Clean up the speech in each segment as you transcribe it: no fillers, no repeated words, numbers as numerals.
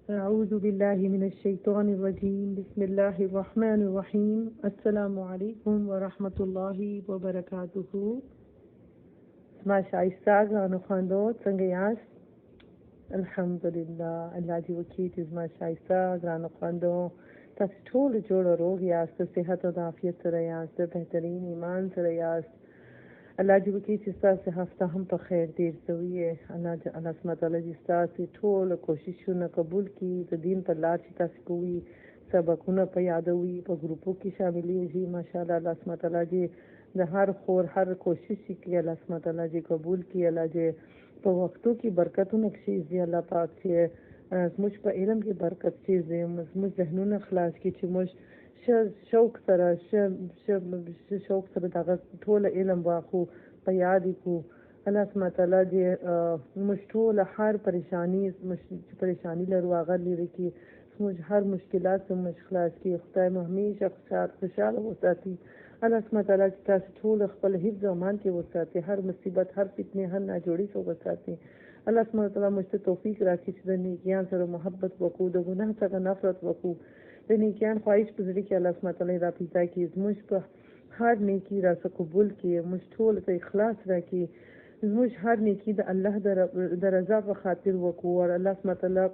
أعوذ بالله من الشيطان الرجيم بسم الله الرحمن الرحيم السلام عليكم ورحمة الله وبركاته. ما شایسته ګرانو خویندو څنګه یاست؟ الحمدلله الله دې وکړي چې زما شایسته ګرانو خویندو تاسو ټول جوړ روغ یاست، صحت او عافیت سره یاست، بهترین ایمان سره یاست. الله دې وکړي چې ستاسو هفته هم په خیر تیر شوي. الله سبحانه تعالی دې ستاسو ټول کوششونه قبول کړي، د دین په لار چې تاسو کوئ سبقونه په یادوي، په ګروپو کې شاملېږي. ماشاءالله الله سبحانه تعالی دې د هر خور هر کوشش کې الله سبحانه تعالی دې قبول کړي. الله دې په وختو کې برکتونه کښېږدي. الله پاک چې زموږ په علم کې برکت کښېږدي، زموږ ذهنونه خلاص کړي چې موږ شوق سره دغه ټول علم واخو په یاد کړو. الله سبحانه تعالی دې موږ ټول هر پریشانی لرو هغه لرې کړي، زموږ هر مشکلات موږ خلاص کړي. خدای مو همیشه خوشحاله وساتي. الله سبحانه تعالی چې تاسو ټول خپل حفظ او امان کې وساتي، هر مصیبت هر فتنې هر ناجوړي څخه وساتي. الله سبحانه تعالی موږ ته توفیق راکړي چې د نیکیان سره محبت وکړو، د ګناه څخه نفرت وکړو، د نیکیان خواهش په زړه کې الله سبحانه تعالی را پیدا کړي، زموږ په هر نیکي را څخه قبول کړي، موږ ټول ته اخلاص راکړي، زموږ هر نیکي د الله د رضا په خاطر وکړو. او الله سبحانه تعالی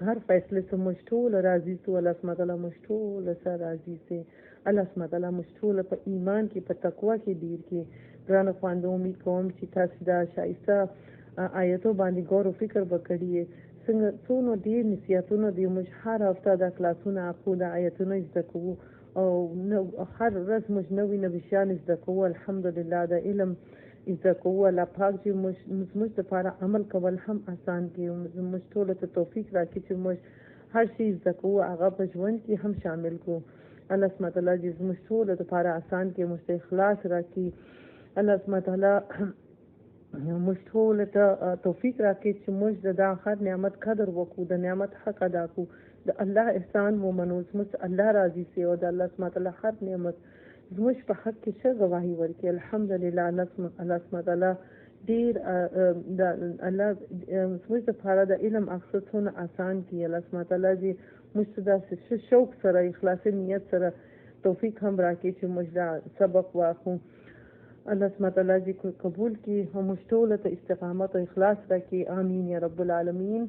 هر فیصله سے موږ ټول راضي سو. الله سبحانه تعالی موږ ټول سره راضي سي. الله سبحانه تعالی موږ ټول په ایمان کې په تقوا کې ډیر کې. ګرانو خویندو امید کوم چې تاسو دا شایسته آیتو باندې غور او فکر وکړئ. څنګه څونو ډیر نصیحتونه دي، موږ هر هفته دا کلاسونه اخو دا آیتونه زده کوو او هر ورځ موږ نوي شیان زده کوو. الحمدلله دا علم زده کوو. الله پاک چې موږ لپاره عمل کول هم آسان کړي، موږ ټول ته توفیق راکړي چې موږ هر شی زده کوو هغه په ژوند کې هم شامل کړو. الله سبحانه تعالی دې زموږ ټول لپاره آسان کړي، موږ ته اخلاص راکړي. الله سبحانه تعالی موږ ټول ته توفیق راکړي چې موږ د هر نعمت قدر وکړو، د نعمت حق ادا کړو، د الله احسان ومنو، زموږ الله راضي سي او د الله سبحانه تعالی هر نعمت زموږ په حق کې ښه ګواهي ورکړي. الحمدلله الله سبحانه تعالی ډیر الله زموږ لپاره د علم اخیستل آسان کړي. الله سبحانه تعالی دې موږ ته داسې شوق سره اخلاصي نیت سره توفیق هم راکړي چې موږ دا سبق واخلو. الله سبحانه تعالی دې قبول کړي او موږ ټول ته استقامت او اخلاص راکړي. آمین یا رب العالمین.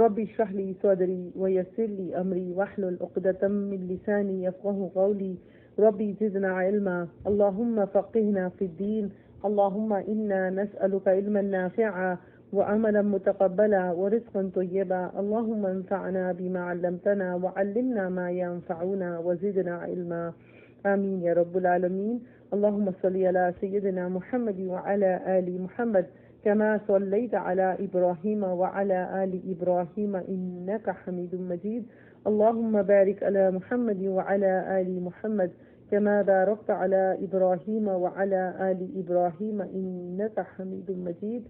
ربي اشرح لي صدري ويسر لي أمري واحلل عقدة من لساني يفقه قولي. ربي زدنا علما اللهم فقهنا في الدين. اللهم إنا نسألك علما نافعا وعملا متقبلا ورزقا طيبا. اللهم انفعنا بما علمتنا وعلمنا ما ينفعنا وزدنا علما. آمين يا رب العالمين. اللهم صل على سيدنا محمد وعلى آل محمد كما صليت على إبراهيم وعلى آل إبراهيم إنك حميد مجيد. اللهم بارك على محمد وعلى آل محمد كما باركت على إبراهيم وعلى آل إبراهيم إنك حميد مجيد.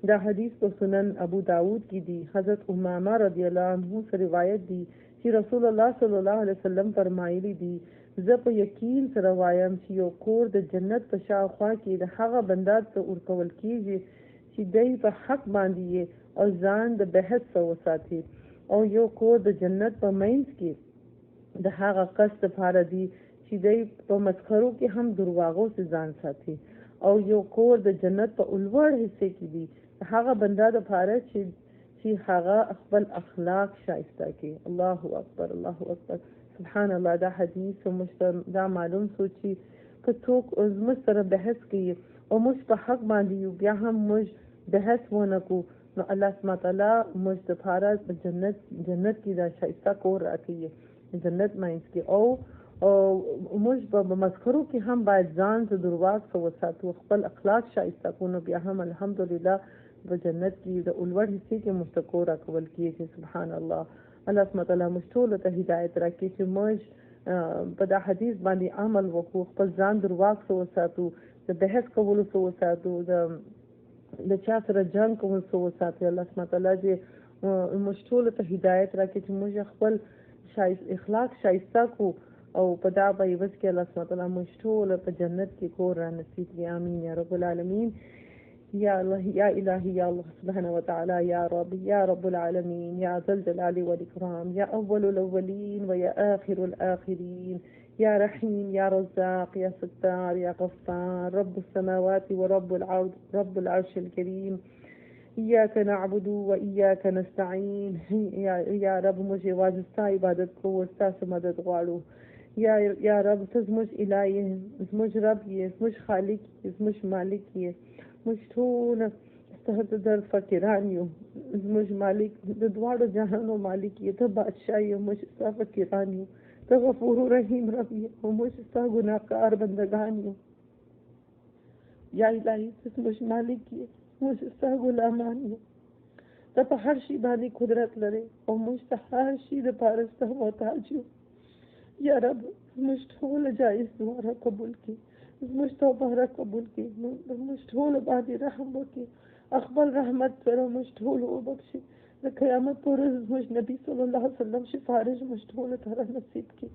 دا حدیث په سنن ابو داود کې دی. حضرت امامه رضی الله عنه سے روایت دی چې رسول الله صلی الله علیه وسلم فرمایلی دی زه په یقین سره وایم چې یو کور د جنت په شاوخوا کې د هغه بنده ته ورکول کیږي چې دی په حق باندې او ځان د بحث څخه وساتي، او یو کور د جنت په منځ کې د هغه کس لپاره دی چې دی په مسخرو کې هم درواغو څخه ځان ساتي، او یو کور د جنت په اولوړ حصے کې دی هغه بنده لپاره چې هغه خپل اخلاق شایسته کړي. الله اکبر الله اکبر سبحان الله. دا حدیث موږ دا معلوم سو چې که څوک زموږ سره بحث کوي او موږ په حق باندې یو بیا هم موږ بحث ونه کړو نو الله سبحانه تعالی موږ لپاره په جنت کې دا شایسته کور راکړي، جنت مینس کې. او موږ په مسخرو کې هم باید ځان ته درواغ څخه وساتو، خپل اخلاق شایسته کړو نو بیا هم الحمدلله په جنت کې د اولوړ حصے کې موږ ته کور راکول کېږي. سبحان الله. الله سبحانه تعالی موږ ټول ته هدایت راکړي چې موږ په دا حدیث باندې عمل وکړو، خپل ځان درواغ څخه وساتو، د بحث کولو څخه وساتو، د چا سره جنګ کول څخه وساتو. الله سبحانه تعالی دې موږ ټول ته هدایت راکړي چې موږ خپل اخلاق شایسته کړو او په دا به یوځ کې الله سبحانه تعالی موږ ټول په جنت کې کور را نصیب کړي. آمین یا رب العالمین. يا الله يا إلهي يا الله سبحانه وتعالى يا رب يا رب العالمين يا ذا الجلال والإكرام يا أول الأولين ويا آخر الآخرين يا رحيم يا رزاق يا ستار يا غفار رب السماوات ورب العرض رب العرش الكريم إياك نعبد وإياك نستعين या रब मुझे वाजिस्ता इबादत को वस्ता से मदद वालो या रब तुझ इलाही है मुझ रब ये मुझ खालिक ये मुझ मालिक ये मुझ ठून तहत दर फकीरानियो मुझ मालिक द्वार जहानो मालिक ये तो बादशाही मुझ सा फकीरानियो तो गफूर रहीम रब ये मुझ सा गुनाहगार बंदगानियो या इलाही तुझ मुझ मालिक ये मुझ सा गुलामानियो तो हर शी बानी कुदरत लरे और मुझ हर शी द पारस्त मोहताजियो या रब मुझ ठोल जायज दुआरा कबूल की मुझ तौबा कबूल की मुझ ठोल बादी रहम की अकबल रहमत पर मुझ ठोल ओ बख्शी क़यामत पर मुझ नबी सल्लल्लाहु अलैहि वसल्लम सिफारिश मुझ ठोल तरह नसीब की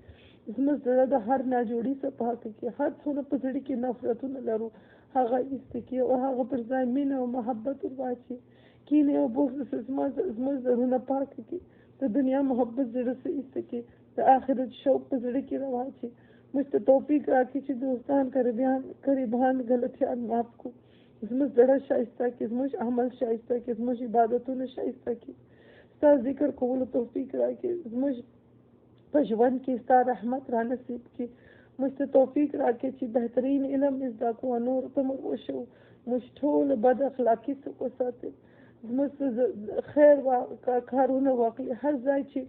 इसमें ज़रा हर नाजोड़ी से पाक की हर सोन पसड़ी की नफरत न लरू हागा इस्तकी और हागा पर ज़मीन और मोहब्बत और वाची कीने और बुग़्ज़ से इसमें ज़रूर न पाक की तो दुनिया मोहब्बत ज़रा से इस्तकी तो आखिरत शौक पसड़ी की रवाची मुझ तो तौफीक राखी ची दोस्तान करीबान गलतियान माफ को इसमें ज़रा शाइस्ता की मुझ अमल शाइस्ता की मुझ इबादतों ने शाइस्ता की सा जिक्र कबूल तौफीक राखी मुझ पशवन की सा रहमत रा नसीब की मुझ तो तौफीक राखी ची बेहतरीन इल्म इज़्दा को नूर तमर वशो मुझ ठोल बद अखलाकी से को साथे मुझ खैर का खारून वाक़ई हर जाय ची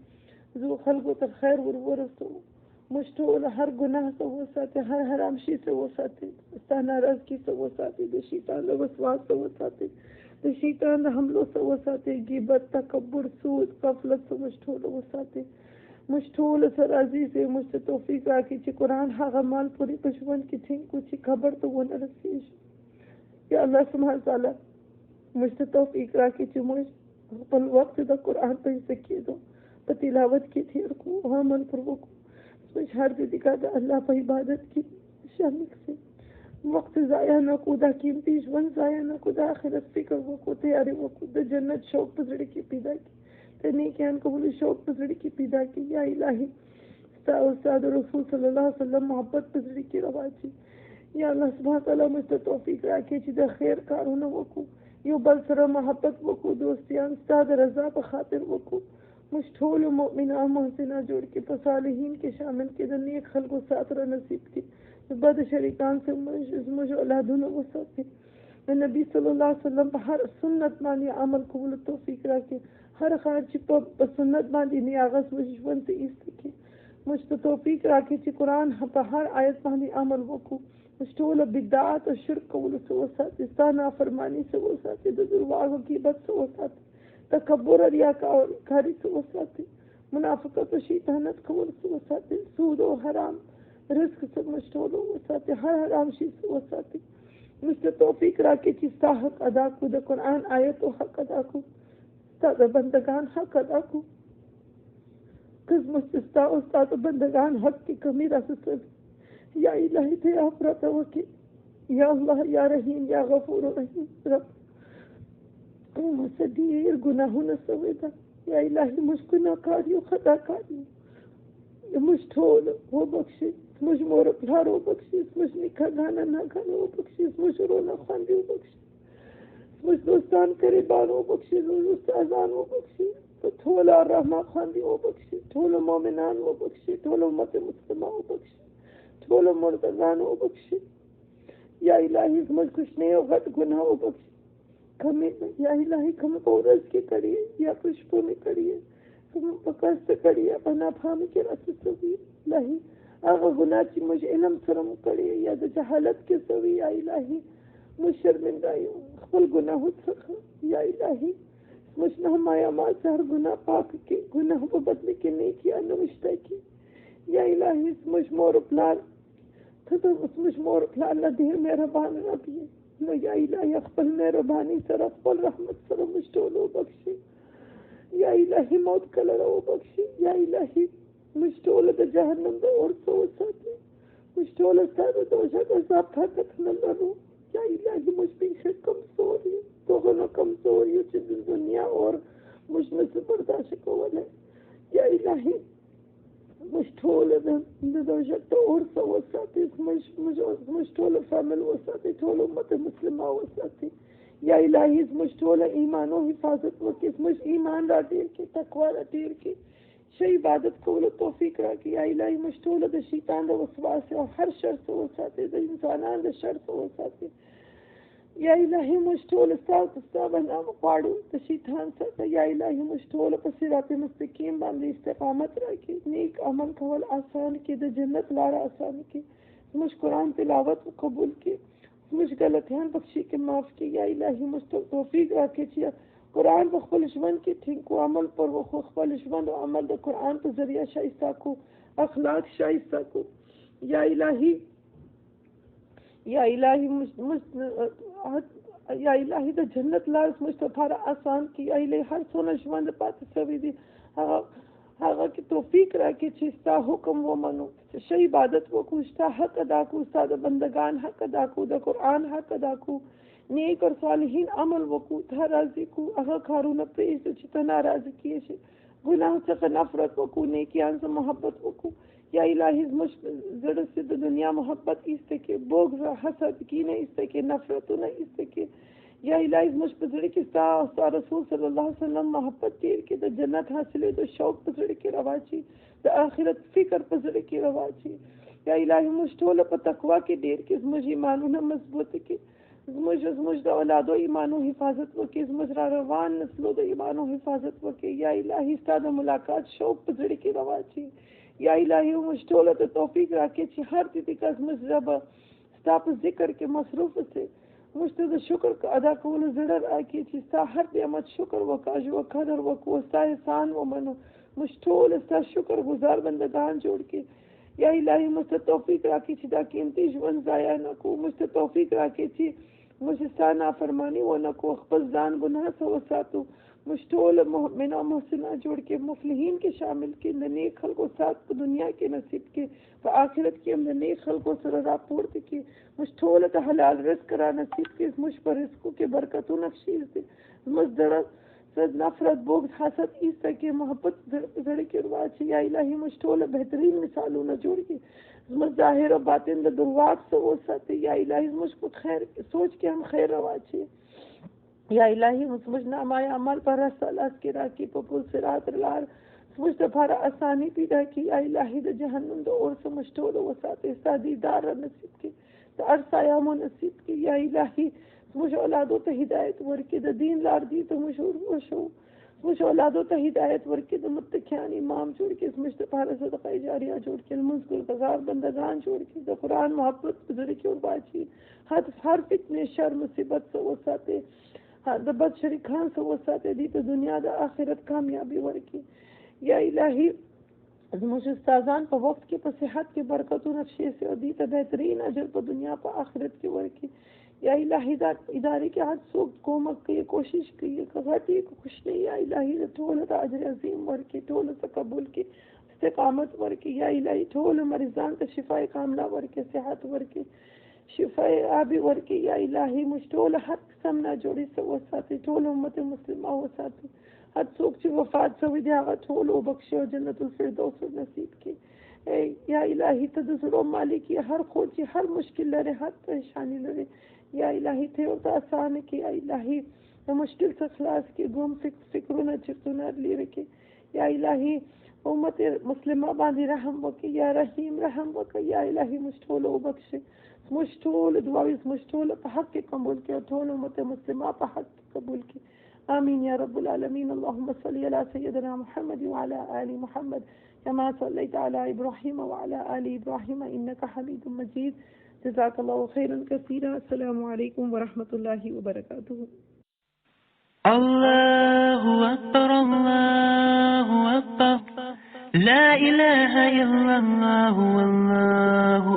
जो खल्को तो खैर वरसो मुश्तोल हर गुनाह से वो साथे हर हरामशी से वो साथे नाराजगी से वो साथे दे शैतान वसवास से वो साथे दे शैतान हमलों से वो साथे गिबत तकब्बुर सूद गफलत से मुश्तोल वो साथे मुश्तोल सराजी से मुझसे तौफीक राखी ची कुरान हा गमाल पूरी पशवन की थी कुछ खबर तो वो न रसीश या अल्लाह सुभान ताला मुझसे तौफीक राखी ची मुझ अपन वक्त द कुरान पे सकी दो तिलावत की थी और को अमल पर वो मुझ हर दीदी का अल्लाह पर इबादत की शामिल से वक्त ज़ाया न खुदा कीमती वन ज़ाया न खुदा आखिरत फिक्र वो को तैयारी वो खुद जन्नत शौक पसड़ी की पैदा की तेने ज्ञान कबूल शौक पसड़ी की पैदा की या इलाही उस्ताद रसूल सल्लल्लाहु अलैहि वसल्लम मोहब्बत पसड़ी की रवाजी या अल्लाह सुब्हान तआला मुझे तौफीक राखे ची द खैर कारून वो को यो बलसरा मोहब्बत वो को दोस्तियां उस्ताद रज़ा पर खातिर वो को मुश्तोल मोमिना मोहसिना जोड़ के फसालिहीन के शामिल के नेक खल को साथ रह नसीब की बद शरीकान से मुझ औलादों ने वो साथ मैं नबी सल्लल्लाहु अलैहि वसल्लम पर हर सुन्नत मानी अमल कबूल तौफीक रखे हर खारज पर सुन्नत मानी नियागस मुझवन से इस्तकी मुझ तो तौफीक रखे ची कुरान पर हर आयत मानी अमल वो को मुश्तोल बिदात और शिर्क कबूल से वो साथ इस्ताना फरमानी से वो साथ दुर्वाग की बद से वो साथ तकब्बुर रियाकारी से वसाते मुनाफिकत और शैतानत कबूल से वसाते सूद और हराम रिस्क से मुश्तोल वसाते हर हराम शी से वसाते मुझसे तौफीक राके चिस्ता हक अदा को द कुरान आयत और हक अदा को उस्ताद बंदगान हक अदा को किस मुस्ता उस्ताद बंदगान हक की कमी रस या इलाही थे आफरत वकील या अल्लाह या रहीम या गफूर रहीम रब मुझसे ढेर गुनाहों न सवेदा या इलाही मुझ गुनाहकारियों खताकारियों मुझ ठोल वो बख्शिश मुझ मोर प्यार वो बख्शिश मुझ निखा गाना ना गाना वो बख्शिश मुझ रोना खांदी वो बख्शिश मुझ दोस्तान करीबान वो बख्शिश मुझ उस्तादान वो बख्शिश तो ठोला रहमा खांदी वो बख्शिश ठोलो मोमिनान वो बख्शिश ठोलो उम्मत मुस्लिमा वो बख्शिश ठोलो मुर्तजान वो बख्शिश या इलाही मुझ कुछ नहीं होगा तो गुनाह वो बख्शिश कमी या इलाही कम पौरस की करिए या खुशबू में करिए कम पकड़ से करिए बना फामी के रस सभी इलाही आगा गुनाह ची मुझे इल्म शर्म करिए या तो जहालत के सभी या इलाही मुझ शर्मिंदाई खपल गुनाह सखा या इलाही मुझ न हमाया माल से हर गुनाह पाक के गुनाह को बदले के नहीं किया नविश्ता की या इलाही मुझ मोर प्लान तो मुझ मोर प्लान ला देर मेहरबान रबिए या इलाही अखबल मेहरबानी सर अखबल रहमत सर मुश्तोलो बख्शी या इलाही मौत कलरा वो बख्शी या इलाही मुश्तोल द जहन्नम द और सो साथे मुश्तोल साथ दोषा का साथ ताकत न लरो या इलाही मुझ पे कमजोरी दोनों कमजोरियों से दुनिया और मुझ में से बर्दाश्त कोवल है या इलाही मुझ ठोल दर्शक और वसाती मुझ ठोल फैमिल वसाती ठोल उम्मत मुस्लिमा वसाती या इलाही मुझ ठोल ईमान और हिफाजत वकिस मुझ ईमान राटीर की तकवा राटीर की शे इबादत को तौफीक राखी या इलाही मुझ ठोल द शैतान द वसवास और हर शर से वसाती द इंसानान द शर से वसाती या इलाही मुझ ठोल बना पाड़ू द शैतान से या इलाही मुझ ठोल पर सिरात मुस्तकीम बांधी इस्तिकामत राखी नेक अमल कवल आसान की द जन्नत लारा आसान की मुझ कुरान तिलावत कबूल की मुझ गलतियां बख्शी के माफ की या इलाही मुझ तौफीक राखे छिया कुरान पर खुलशमन की थी को अमल पर वो खुलशमन और अमल द कुरान पर जरिया शाइस्ता को अखलाक शाइस्ता को या इलाही द जन्नत लार मुझ तफारा आसान की या इलाही हर सोना शमंद पात सभी दी हागा की तौफीक राखे छिस्ता हुक्म वो मनो शही इबादत वो कुश्ता हक अदा को उस्ताद बंदगान हक अदा को द कुरान हक अदा को नेक और सालिहीन अमल वकू था राजी को अगर खारून पेश तो चितना राजी किए शे गुनाह से नफरत वकू नेकियान से मोहब्बत वकू या इलाही मुझ जड़ से दुनिया मोहब्बत इससे के बोग हसद की नहीं इससे के नफरत नहीं इससे के या इलाही मुझ पजड़ी के सा रसूल सल्लल्लाहु अलैहि वसल्लम मोहब्बत तीर के तो जन्नत हासिल तो शौक पजड़ी के रवाची तो आखिरत फिक्र पजड़ी के रवाची या इलाही मुझ टोल पर तकवा के देर के मुझ ईमानो न मजबूत के मुझ औलादो ईमानो हिफाजत वके मुझरा रवान नस्लो द ईमानो हिफाजत वके या इलाही सादा मुलाकात शौक पजड़ी के रवाची या इलाही मुझ टोल तो तौफीक राखे छी हर तिथि का मुझ रब स्ताप जिक्र के मसरूफ से मुझ तो शुक्र का अदा कौल जड़र आके छी सा हर नियमत शुक्र व काज व कदर व कोस्ता एहसान व मनो मुझ टोल सा शुक्र गुजार बंदगान जोड़ के या इलाही मुझ तौफीक राखी छी ताकि इंतजाम जाया न को मुझ तौफीक राखी छी मुझ सा नाफरमानी व न को अखबस जान गुनाह से वसातु मुझ टोल मोमिना मोहसिना जोड़ के मुफलिहीन के शामिल के नेक खल को साथ दुनिया के नसीब के व आखिरत के हम नेक खल को सररा पूर्त की मुझ टोल त हलाल रिस्क करा नसीब के मुझ पर रिस्क के बरकतों नक्शीज दे मुझ दड़ा सद नफरत बोग हसद इस के मोहब्बत जड़ के रवाज या इलाही मुझ टोल बेहतरीन मिसालों न जोड़ के मुझ जाहिर और बातिन द दुर्वाक से वो साथे या इलाही मुझ को खैर सोच के हम खैर रवाज या इलाही मुझ नामाय अमल पर रसलास के राखी पपुल सिरात लार मुझ तफारा आसानी पैदा की या इलाही द जहन्नुम दो और से मुझ टोल वो साथे सादीदार नसीब के तो अरसायाम नसीब की या इलाही मुझ औलादों तो हिदायत वर्की द दीन लार दी तो मुझ औलादों तो हिदायत वर्की द मुत्तकियान इमाम जोड़ के मुझ तफारा सदका जारिया जोड़ के मुझ गुलजार बंदगान जोड़ के द कुरान मोहब्बत गुजर की और बाची हर फितने शर मुसीबत से वो साथे द बद शरीखान से वो साथे दी तो दुनिया द आखिरत कामयाबी वर्की या इलाही मुझ उस्ताजान पर वक्त के पर सेहत के बरकतों नक्शे से और दी तो बेहतरीन अजर पर दुनिया पर आखिरत की वर्की या इलाही इदारे के हाथ सोख कोमक की कोशिश की कगाती को खुश नहीं या इलाही ठोल अजर अजीम वर्की ठोल से कबूल की इस्तिकामत वर्की या इलाही ठोल मरीजान तो शिफाए कामला वर्की सेहत वर्की शिफाए आबी वर्की या इलाही मुझ ठोल हर किस्म ना जोड़ी से वो साथी ठोल उम्मत मुस्लिमा वो साथी हर सोख ची वफात से विद्यागा ठोल ओ बख्शे और जन्नतुल फिरदौस नसीब की या इलाही तदसरो मालिकी हर खोजी हर मुश्किल लरे हर परेशानी लरे या इलाही थे और आसान की या इलाही मुश्किल से खलास की गुम फिक्र न चितुना ले रखे या इलाही उम्मत मुस्लिमा बांधी रहम वकी या रहीम रहम वकी या इलाही मुश्किल ओ बख्शे मुश्किल दुआविस मुश्किल हक के कबूल के ठोल उम्मत मुस्लिमा पर हक कबूल की आमीन या रब्बुल आलमीन अल्लाहुम्मा सल्ली अला सय्यिदिना मुहम्मद व अला आलि मुहम्मद कमा सल्लैता अला इब्राहीम व अला आलि इब्राहीम इन्नका हमीदुम मजीद जज़ाकल्लाहु खैरन कसीरा अस्सलामु अलैकुम व रहमतुल्लाहि व बरकातुहू अल्लाहु अक्बर ला इलाहा इल्लल्लाह वल्लाहु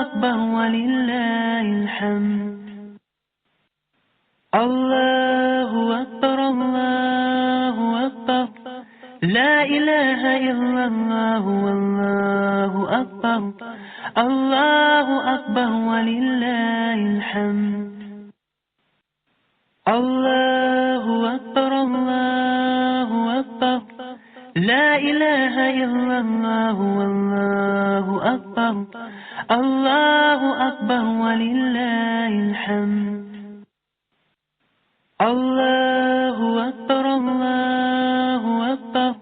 अक्बर वलिल्लाहिल हम्द अल्लाहु अक्बर ला इलाहा इल्लल्लाह वल्लाहु अक्बर الله أكبر ولله الحمد. الله أكبر الله أكبر لا إله إلا الله والله أكبر. الله أكبر ولله الحمد. الله أكبر الله أكبر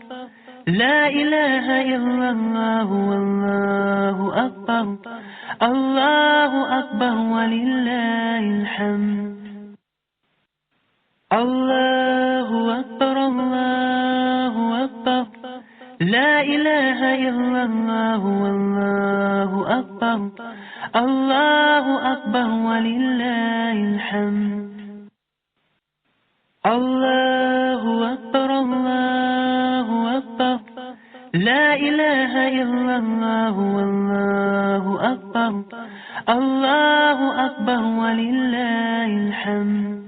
لا إله إلا الله والله أكبر. الله أكبر ولله الحمد. الله أكبر الله أكبر لا إله إلا الله والله أكبر. الله أكبر ولله الحمد. الله أكبر الله أكبر لا إله إلا الله والله أكبر. الله أكبر ولله الحمد.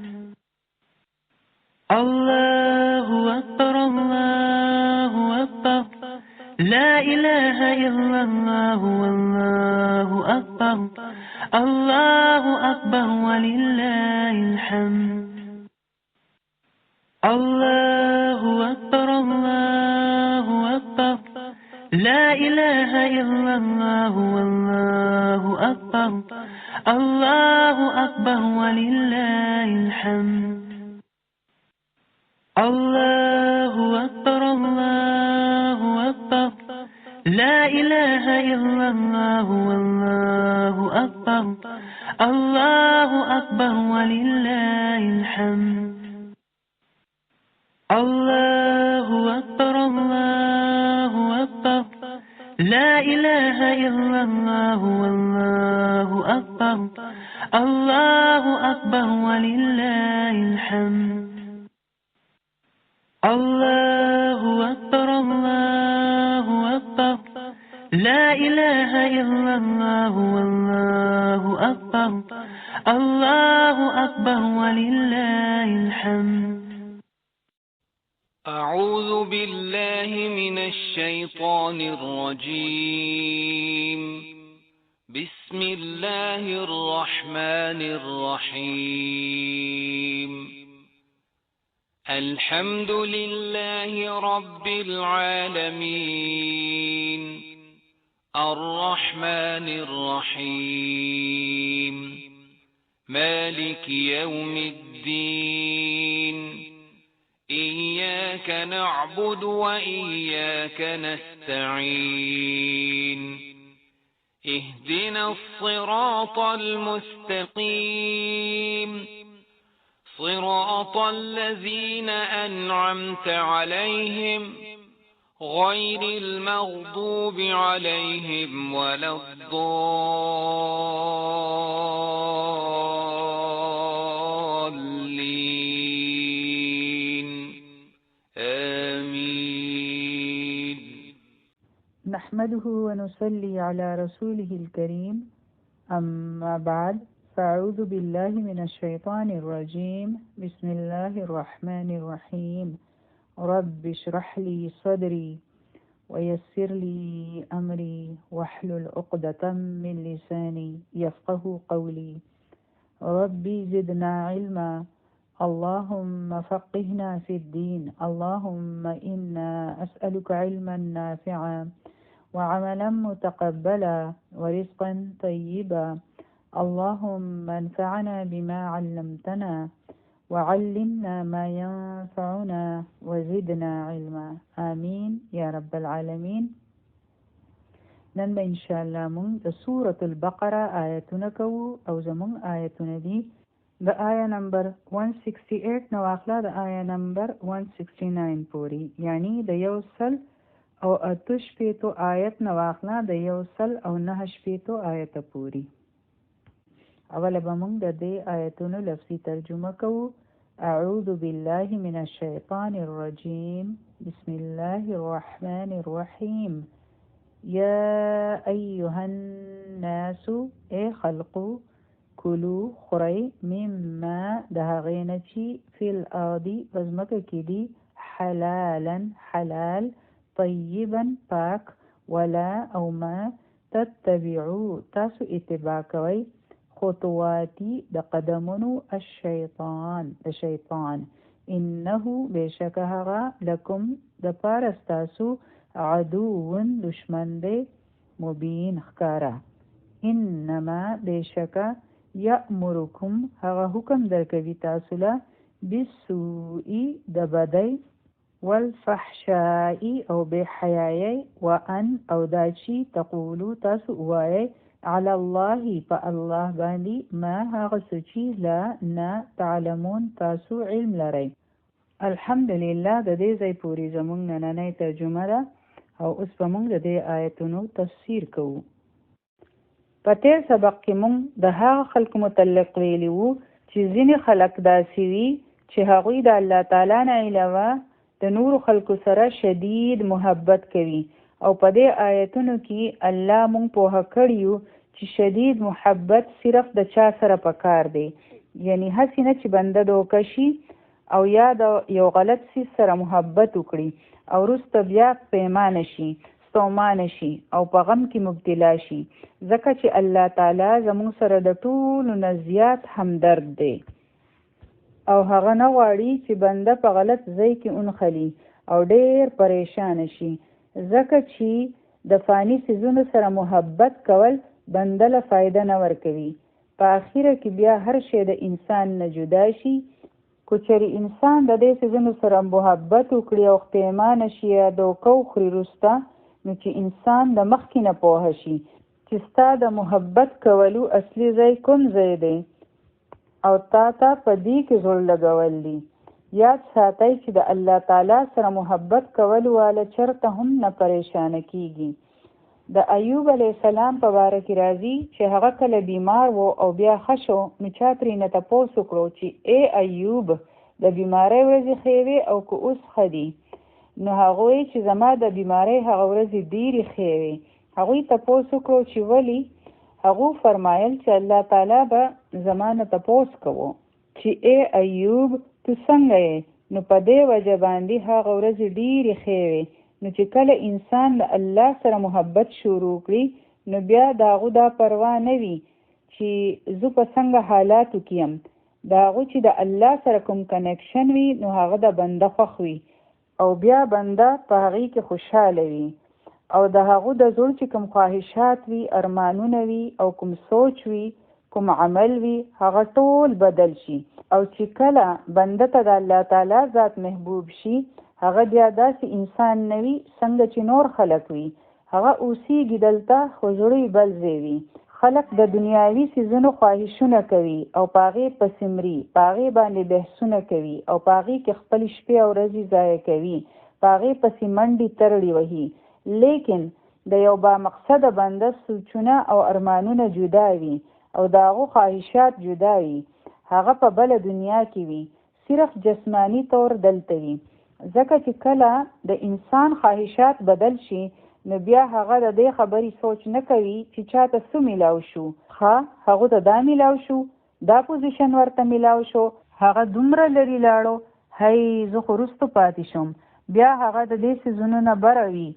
الله أكبر الله أكبر لا إله إلا الله والله أكبر. الله أكبر ولله الحمد. الله أكبر الله أكبر لا إله إلا الله والله أكبر. الله أكبر ولله الحمد. الله أكبر الله أكبر لا إله إلا الله والله أكبر. الله أكبر ولله الحمد. الله أكبر الله أكبر لا إله إلا الله والله أكبر. الله أكبر ولله الحمد. الله أكبر الله أكبر لا إله إلا الله والله أكبر. الله أكبر ولله الحمد. أعوذ بالله من الشيطان الرجيم. بسم الله الرحمن الرحيم. الحمد لله رب العالمين الرحمن الرحيم مالك يوم الدين. إياك نعبد وإياك نستعين. اهدنا الصراط المستقيم صراط الذين أنعمت عليهم غير المغضوب عليهم ولا الضالين. آمين. نحمده ونصلي على رسوله الكريم. أما بعد، فأعوذ بالله من الشيطان الرجيم. بسم الله الرحمن الرحيم. رب اشرح لي صدري ويسر لي أمري واحلل عقدة من لساني يفقه قولي. ربي زدنا علما. اللهم فقهنا في الدين. اللهم إنا أسألك علما نافعا وعملا متقبلا ورزقا طيبا. اللهم انفعنا بما علمتنا وعلمنا ما ينفعنا وزدنا علما. آمين يا رب العالمين. نن به انشاءالله مونږ د سورة البقره آیتونه کوو او زمونږ آیتونه دي د آیه نمبر 168 نو اخلا د آیه نمبر 169 پوری، یعنی د 108 آیت نو اخلا د 109 آیت پوری. اوله به مونږ د دې آیتونو لفظي ترجمه کوو. اعوذ بالله من الشیطان الرجیم. بسم الله الرحمن الرحیم. یا ایها الناس ای خلقو، کلو خورئ مما د هغې نه چې فی الارض پزمکه کې دي حلالا حلال، طیبا پاک، ولا او ما تتبعو تاسو اتباع کوي خطواتی د قدمونو الشیطان د شیطان انه بشک هغه لکم د پارستاسو عدوون دشمن دی مبین خکارا انما بشک یأمرکم هغه حکم درکوي تاسو له بالسوء د بدی والفحشاء او بحیاي وان او داچی تقولو تاسو وایي على الله فالله باندې ما هغه سچی لا نه تعلمون تاسو علم لرئ. الحمدلله د دې ځای پوری زمونږ نننۍ ترجمه ده او اوس به موږ د دې آیتونو تفسیر کوو. په تیر سبق کې موږ د هغه خلکو متعلق ویلي وو چې ځینې خلک داسې وي چې هغوی د الله تعالی نه علاوه د نورو خلکو سره شدید محبت کوي او په دې آیتونو کې الله مونږ پوهه کړیو چې شدید محبت صرف د چا سره پکار دی، یعنی هسې نه چې بنده دوکه شي او یا د یو غلط څیز سره محبت وکړي او وروسته بیا پیمانه شي ستومانه شي او په غم کې مبتلا شي، ځکه چې الله تعالی زموږ سره د ټولو نه زیات همدرد دی او هغه نه غواړي چې بنده په غلط ځای کې اونخلي او ډېر پریشان شي، ځکه چې د فانی څیزونو سره محبت کول بنده له فایده نه ورکوي. په اخره کې بیا هر شی د انسان نه جدا شي. که چېرې انسان د دې څیزونو سره محبت وکړي او پیمانه شي یا دوکه وخوري وروسته، نو چې انسان د مخکې نه پوهه شي چې ستا د محبت کولو اصلي ځای کوم ځای دی او تا ته په دې کې زړه لګول دي. یاد ساتئ چې د الله تعالی سره محبت کولو والا چرته هم نه پریشانه کیږي. د ایوب علیه السلام په باره کې راځي چې هغه کله بیمار و او بیا ښه شو، نو چا ترېنه تپوس وکړو چې ای ایوب د بیمارۍ ورځې ښې وې او که اوس ښه دي؟ نو هغوی چې زما د بیمارۍ هغه ورځې ډېرې ښې وې. هغوی تپوس وکړو چې ولې؟ هغو فرمایل چې الله تعالی به زمانه تپوس کوو چې ای ایوب تو څنګه یې؟ نو په دې وجه باندې هغه ورځې ډېرې ښې وې. نو چې کله انسان د الله سره محبت شروع کړي نو بیا د هغو دا پروا نه وي چې زه په څنګه حالاتو کې یم. د هغو چې د الله سره کوم کنیکشن وي نو هغه د بنده خوښ وي او بیا بنده په هغې کې خوشحاله وي او د هغو د زړه چې کوم خواهشات وي، ارمانونه وي او کوم سوچ وي، کوم عمل وي، هغه ټول بدل شي. او چې کله بنده ته د الله تعالی ذات محبوب شي، هغه بیا داسې انسان نه وي څنګه چې نور خلک وي. هغه اوسیږي دلته خو زړه بل ځای وي. خلک د دنیاوي څیزونو خواهشونه کوي او په هغې پسې مري، په هغې باندې بحثونه کوي او په هغې کې خپل شپې او ورځې ضایع کوي، په هغې پسې منډې ترړې وهي. لیکن د یو با مقصده بنده سوچونه او ارمانونه جدا وي او د هغو خواهشات جدا وي. هغه په بله دنیا کې وي، صرف جسمانی طور دلته وي. ځکه چې کله د انسان خواهشات بدل شي نو بیا هغه د دې خبرې سوچ نه کوي چې چاته څه میلاو شو. هغه ته دا میلاو شو، دا پوزیشن ورته میلاو شو، هغه دومره لرې لاړو، هی زه خو وروسته پاتې شم. بیا هغه د دې څیزونو نه بره وي.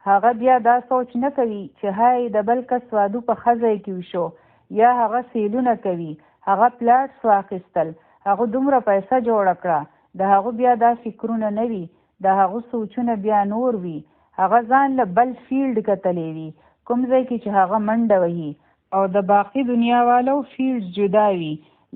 هغه بیا دا سوچ نه کوي چې هی د بل کس واده په ښه ځای کې وشو، یا هغه سیلونه کوي، هغه پلاټس واخیستل، هغه دومره پیسه جوړه کړه. د هغه بیا دا فکرونه نه وي، د هغه سوچونه بیا نور وي. هغه ځان له بل فیلډ کتلی وي، کوم ځای کې چې هغه منډه وهي او د باقي دنیا والو فیلډ جدا وي.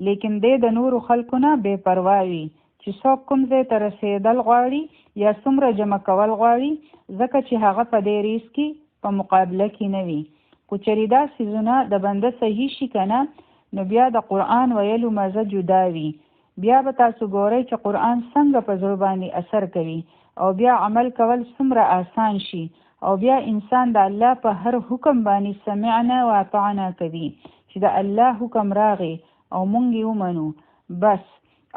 لیکن د نورو خلکو نه بې پروا وي چې څوک کوم ځای ته رسېدل غواړي یا څومره جمع کول غواړي، ځکه چې هغه په دې ریس کې په مقابله کې نه وي. که چېرې دا څیزونه د بنده صحیح شي که نه، نو بیا د قرآن ویلو مزه جدا وي. بیا به تاسو ګورئ چې قرآن څنګه په زړه باندې اثر کوي او بیا عمل کول څومره آسان شي او بیا انسان د الله په هر حکم باندې سمعنا و اطعنا کوي چې د الله حکم راغی او مونږ یې ومنو بس.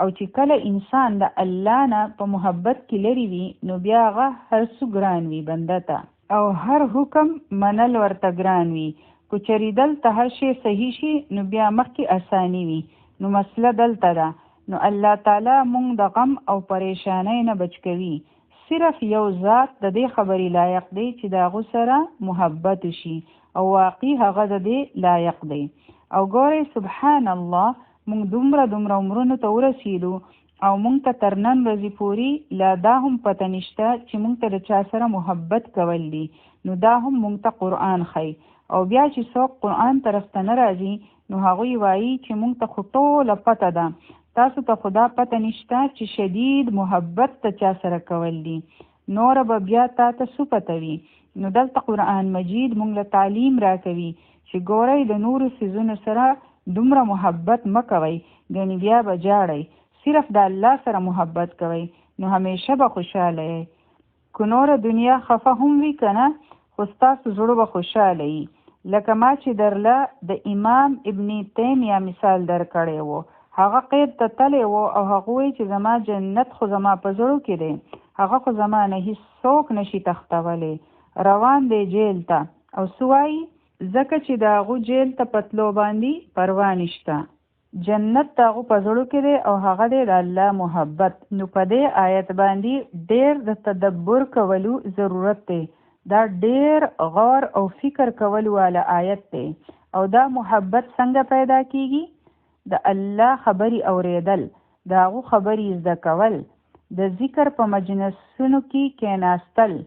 او چې کله انسان د الله نه په محبت کې لري وي نو بیا هغه هر څه ګران وي بنده ته او هر حکم منل ورته ګران وي. که چېرې دلته هر شی صحیح شي نو بیا مخکې اساني وي. نو مسله دلته ده. نو الله تعالی مونږ د غم او پریشانۍ نه بچ کوي. صرف یو ذات د دې خبرې لایق دی چې د هغه سره محبت شي او واقعي هغه د دې لایق دی. او ګورئ سبحان الله موږ دومره عمرونو ته ورسېدو او موږ ته تر نن ورځې پورې لا دا هم پته نشته چې موږ ته د چا سره محبت کول دي. نو دا هم موږ ته قرآن ښیي. او بیا چې څوک قرآن طرف ته نه راځي نو هغوی وایي چې موږ ته خو ټوله پته ده، تاسو ته خدا پته نشته چې شدید محبت ته چا سره کول دي، نوره به بیا تا ته څه پته وي. نو دلته قرآن مجید موږ له تعلیم راکوي چې ګورئ د نورو څیزونو سره دومره محبت مه کوئ، ګنې بیا به جاړئ، صرف د الله سره محبت کوئ نو همیشه به خوشحاله یې. که نوره دنیا خفه هم وي که نه خو ستاسو زړه به خوشحاله وي. لکه ما چې درله د امام ابن تیمیه مثال درکړی و، هغه قید ته تللی و او هغه وایي چې زما جنت خو زما په زړه کې دی، هغه خو زما نه هیڅوک نشي تختولی، روان دی جیل ته. او څه وایي؟ ځکه چې د هغو جیل ته په تلو باندې پروا نشته، جنت د هغو په زړه کې دی او هغه دی د الله محبت. نو په دې آیت باندې ډېر د تدبر کولو ضرورت دی. دا ډېر غور او فکر کولو والا آیت دی. او دا محبت څنګه پیدا کیږي؟ د الله خبرې اوریدل، د هغو خبرې زده کول، د ذکر په مجلسونو کې کیناستل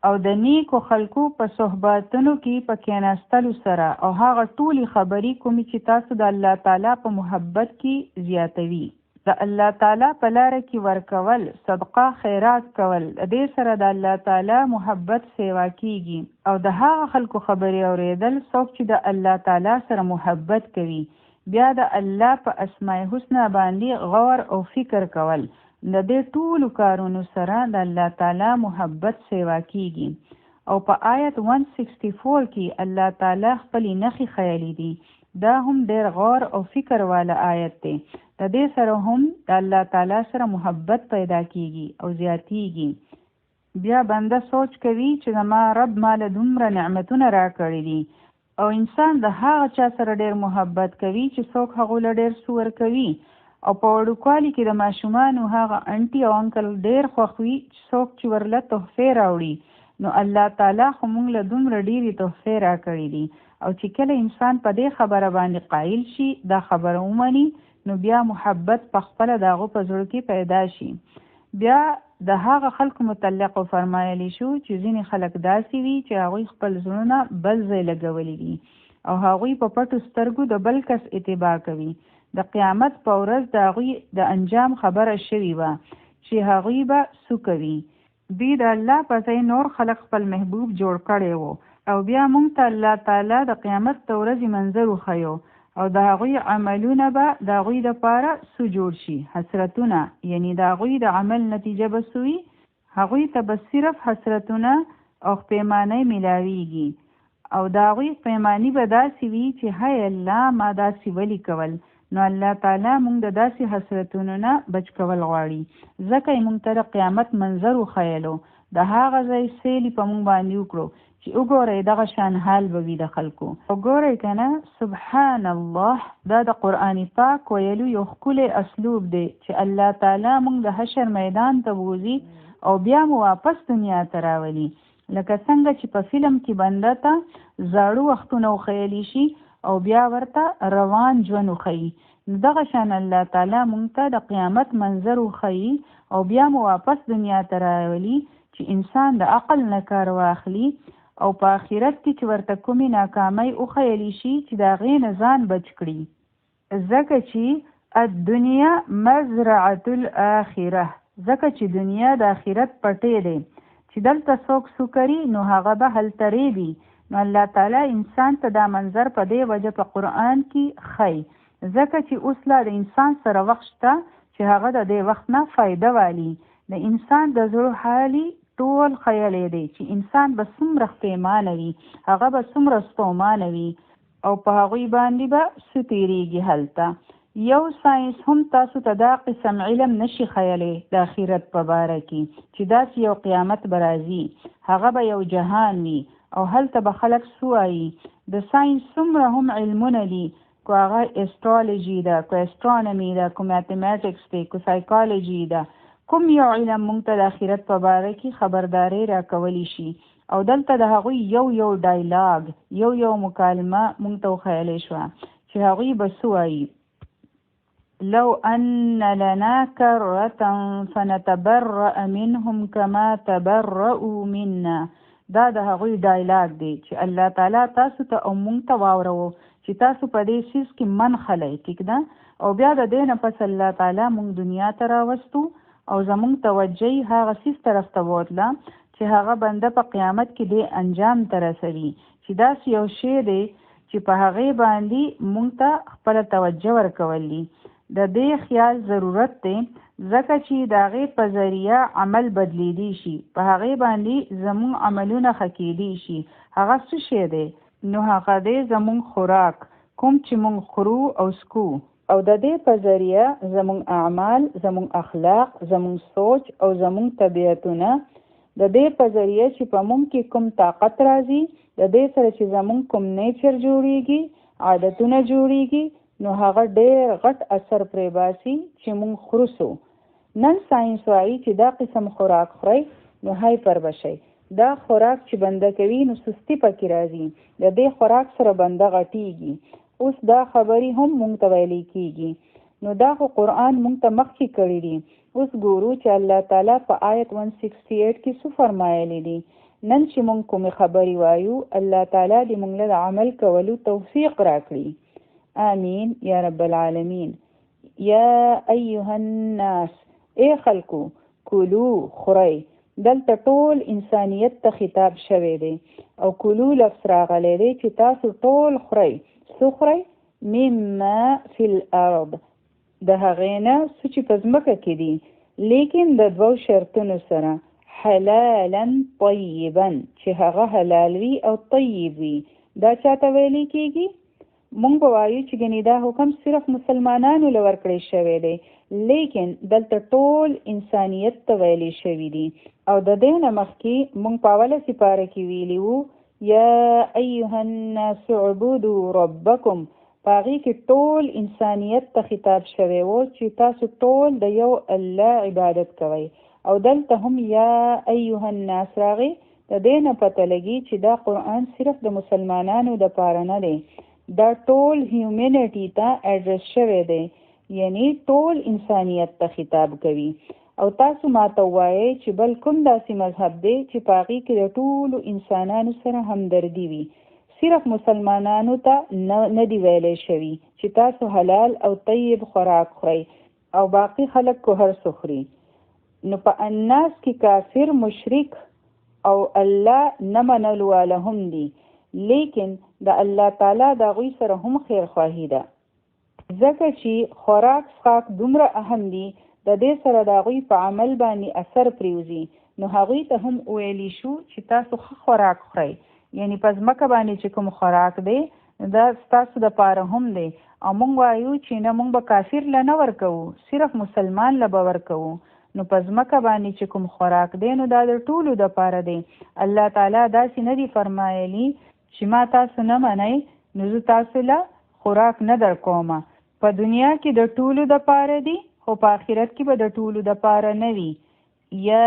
او د نیکو خلکو په صحبتونو کې په کیناستلو سره او هغه ټولې خبرې کومې چې تاسو د الله تعالی په محبت کې زیاتوي. د الله تعالی په لاره کې ورکول، صدقه خیرات کول، د دې سره د الله تعالی محبت سیوا کیږي. او د هغه خلکو خبرې اوریدل څوک چې د الله تعالی سره محبت کوي، بیا د الله په اسماء الحسنا باندې غور او فکر کول، د دې ټولو کارونو سره د الله تعالی محبت سیوا کیږي. او په آیت 164 کې الله تعالی خپلې نښې ښیلې دي. دا هم ډېر غور او فکر والا آیت دی. د دې سره هم د الله تعالی سره محبت پیدا کیږي او زیاتیږي. بیا بنده سوچ کوي چې زما رب مال دومره نعمتونه راکړي دي، او انسان د هغه چا سره ډېر محبت کوي چې څوک هغو له ډېر څه ورکوي. او په وړوکوالي کې د ماشومانو هغه انټي او انکل ډېر خوښ وي چې څوک چې ورله تحفې راوړي. نو الله تعالی خو موږ له دومره ډېرې تحفې راکړي دي. او چې کله انسان په دې خبره باندې قایل شي، دا خبره ومني، نو بیا محبت په خپله د هغو په زړه کې پیدا شي. بیا د هغه خلکو متعلق فرمایلی شو چې ځینې خلک داسې وي چې هغوی خپل زړونه بل ځای لګولی دي او هغوی په پټو سترګو د بل کس اتباع کوي. د قیامت په ورځ د هغوی د انجام خبره شوې وه چې هغوی به څه کوي. دوی د الله په ځای نور خلک خپل محبوب جوړ کړی و. او بیا موږ ته الله تعالی د قیامت د ورځې منظر وښیو او د هغوی عملونه به د هغوی دپاره څه جوړ شي؟ حسرتونه، یعنی د هغوی د عمل نتیجه به څه وي؟ هغوی ته به صرف حسرتونه او پیمانۍ میلاویږي. او د هغوی پیماني به داسې وي چې هی الله ما داسې ولي کول. نو الله تعالی موږ د داسې حسرتونو نه بچ کول غواړي. ځکه یې موږ ته د قیامت منظر وښیلو، د هغه ځای سیلي په موږ باندې وکړو چې وګورئ دغه شان حال به وي د خلکو. وګورئ که نه، سبحان الله، دا د قرآن پاک ویلو یو ښکلی اسلوب دی چې الله تعالی موږ د حشر میدان ته بوځي او بیا مو واپس دنیا ته راولي. لکه څنګه چې په فلم کې بنده ته زاړه وختونه وښیلی شي او بیا ورته روان ژوند وښیي، نو دغه شان الله تعالی موږ ته د قیامت منظر وښیي او بیا مو واپس دنیا ته راولي چې انسان د عقل نه کار واخلي او په آخرت کې چې ورته کومې ناکامۍ وښیلی شي چې د هغې نه ځان بچ کړي. ځکه چې الدنیا مزرعة الآخره، ځکه چې دنیا د آخرت پټی دی چې دلته څوک څه کوي نو هغه به هلته ریبي. نو الله تعالی انسان ته دا منظر په دې وجه په قرآن کې ښیي، ځکه چې اوس لا د انسان سره وخت شته چې هغه د دې وخت نه فایده والي. د انسان د زړه حالي ټول خیالی دی چې انسان به څومره پښیمانه وي، هغه به څومره ستومانه وي او په هغوی باندې به څه تېرېږي. هلته یو ساینس هم تاسو ته دا قسم علم نشي خیالی د آخرت په باره کې چې داسې یو قیامت به راځي، هغه به یو جهان وي او هلته به خلک څه وایي. د ساینس څومره هم علمونه دي، کو هغه اسټرالوجي ده، کو اسټرانومي ده، کو میتھمیټکس دی، کو سایکالوجي ده، کوم یو علم مونږ ته د آخرت په باره کې خبرداری راکولی شي. او دلته د هغوی یو ډایلاګ یو مکالمه مونږ ته وښیلی شوه چې هغوی به څه وایي: لو ان لنا کرة فنتبرأ منهم كما تبرؤوا منا. دا د هغوی ډایلاګ دی چې الله تعالی تاسو ته او مونږ ته واورو چې تاسو په دې څیز کې من خلی، ټیک ده. او بیا د دې نه پس الله تعالی مونږ دنیا ته راوستو او زمونږ توجه هغه څیز طرف ته بوتله چې هغه بنده په قیامت کې دې انجام ته رسوي چې داسې یو شی دی چې په هغې باندې مونږ ته خپله توجه ورکولی. د دې خیال ضرورت دی ځکه چې د هغې په ذریعه عمل بدلیدی شي، په هغې باندې زمونږ عملونه ښه کیدی شي. هغه څه شی دی؟ نو هغه دی زمونږ خوراک، کوم چې مونږ خورو او سکو. او د دې په ذریعه زمونږ اعمال، زمونږ اخلاق، زمونږ سوچ او زمونږ طبیعتونه د دې په ذریعه چې په مونږ کې کوم طاقت راځي، د دې سره چې زمونږ کوم نیچر جوړیږي، عادتونه جوړیږي، نو هغه ډېر غټ اثر پرې باسي چې مونږ خورسو. نن ساينس وایي چې دا قسم خوراک خورئ نو هایپر بشئ. دا خوراک چې بنده کوي نو سستی پکې راځي، د دې خوراک سره بنده غټیږي. اوس دا خبرې هم مونږ ته ویلې کیږي. نو دا خو قرآن مونږ ته مخکې کړي دي. اوس ګورو چې الله تعالی په آیت 168 کې څه فرمایلی دي. نن چې مونږ کومې خبرې وایو الله تعالی دې مونږ له عمل کولو توفیق راکړي. آمین یا رب العالمین. یا ایها الناس، ای خلکو، کلو خورئ. دلته ټول انسانیت ته خطاب شوی دی او کلو لفظ راغلی دی چې تاسو ټول خورئ. څه خورئ؟ مما فی الارض، د هغې نه څه چې په ځمکه کې دي، لیکن د دوو شرطونو سره، حلالا طیبا، چې هغه حلال وي او طیب وي. دا چاته ویلی کیږي؟ مونږ به وایو چې ګنې دا حکم صرف مسلمانانو له ورکړی شوی دی، لیکن دلته ټول انسانیت ته ویلی شوي دي. او د دې نه مخکې مونږ په اوله سپاره کې ویلي وو یا ایها الناس اعبدوا ربکم. په هغې کې ټول انسانیت ته خطاب شوی و چې تاسو ټول د یو الله عبادت کوئ. او دلته هم یا ایها الناس راغی. د دې نه پته لګي چې دا قرآن صرف د مسلمانانو دپاره نه دی، دا ټول هیومینټي ته اډرس شوی دی، یعنی ټول انسانیت ته خطاب کوي. او تاسو ماته ووایئ چې بل کوم داسې مذهب دی چې په هغې کې د ټولو انسانانو سره همدردي وي. صرف مسلمانانو ته نه دی ویلی شوي چې تاسو حلال او طیب خوراک خورئ او باقي خلک کو هر څه خوري. نو په الناس کې کافر، مشرک او الله نه منلو والا هم دي، لیکن د الله تعالی د هغوی سره هم خیر خواهی ده. ځکه چې خوراک څښاک دومره اهم دي، د دې سره د هغوی په عمل باندې اثر پریوزي. نو هغوی ته هم ویلی شو چې تاسو ښه خوراک خورئ، یعنی په ځمکه باندې چې کوم خوراک دی دا ستاسو دپاره هم دی. او مونږ وایو چې نه مونږ به کافر له نه ورکوو، صرف مسلمان له به ورکوو. نو په ځمکه باندې چې کوم خوراک دی نو دا د ټولو دپاره دی. الله تعالی داسې نه دی فرمایلی چې ما تاسو نه منئ نو زه تاسو له خوراک نه در کومه. په دنیا کې د ټولو دپاره دی، خو په آخرت کې به د ټولو دپاره نه وي. یا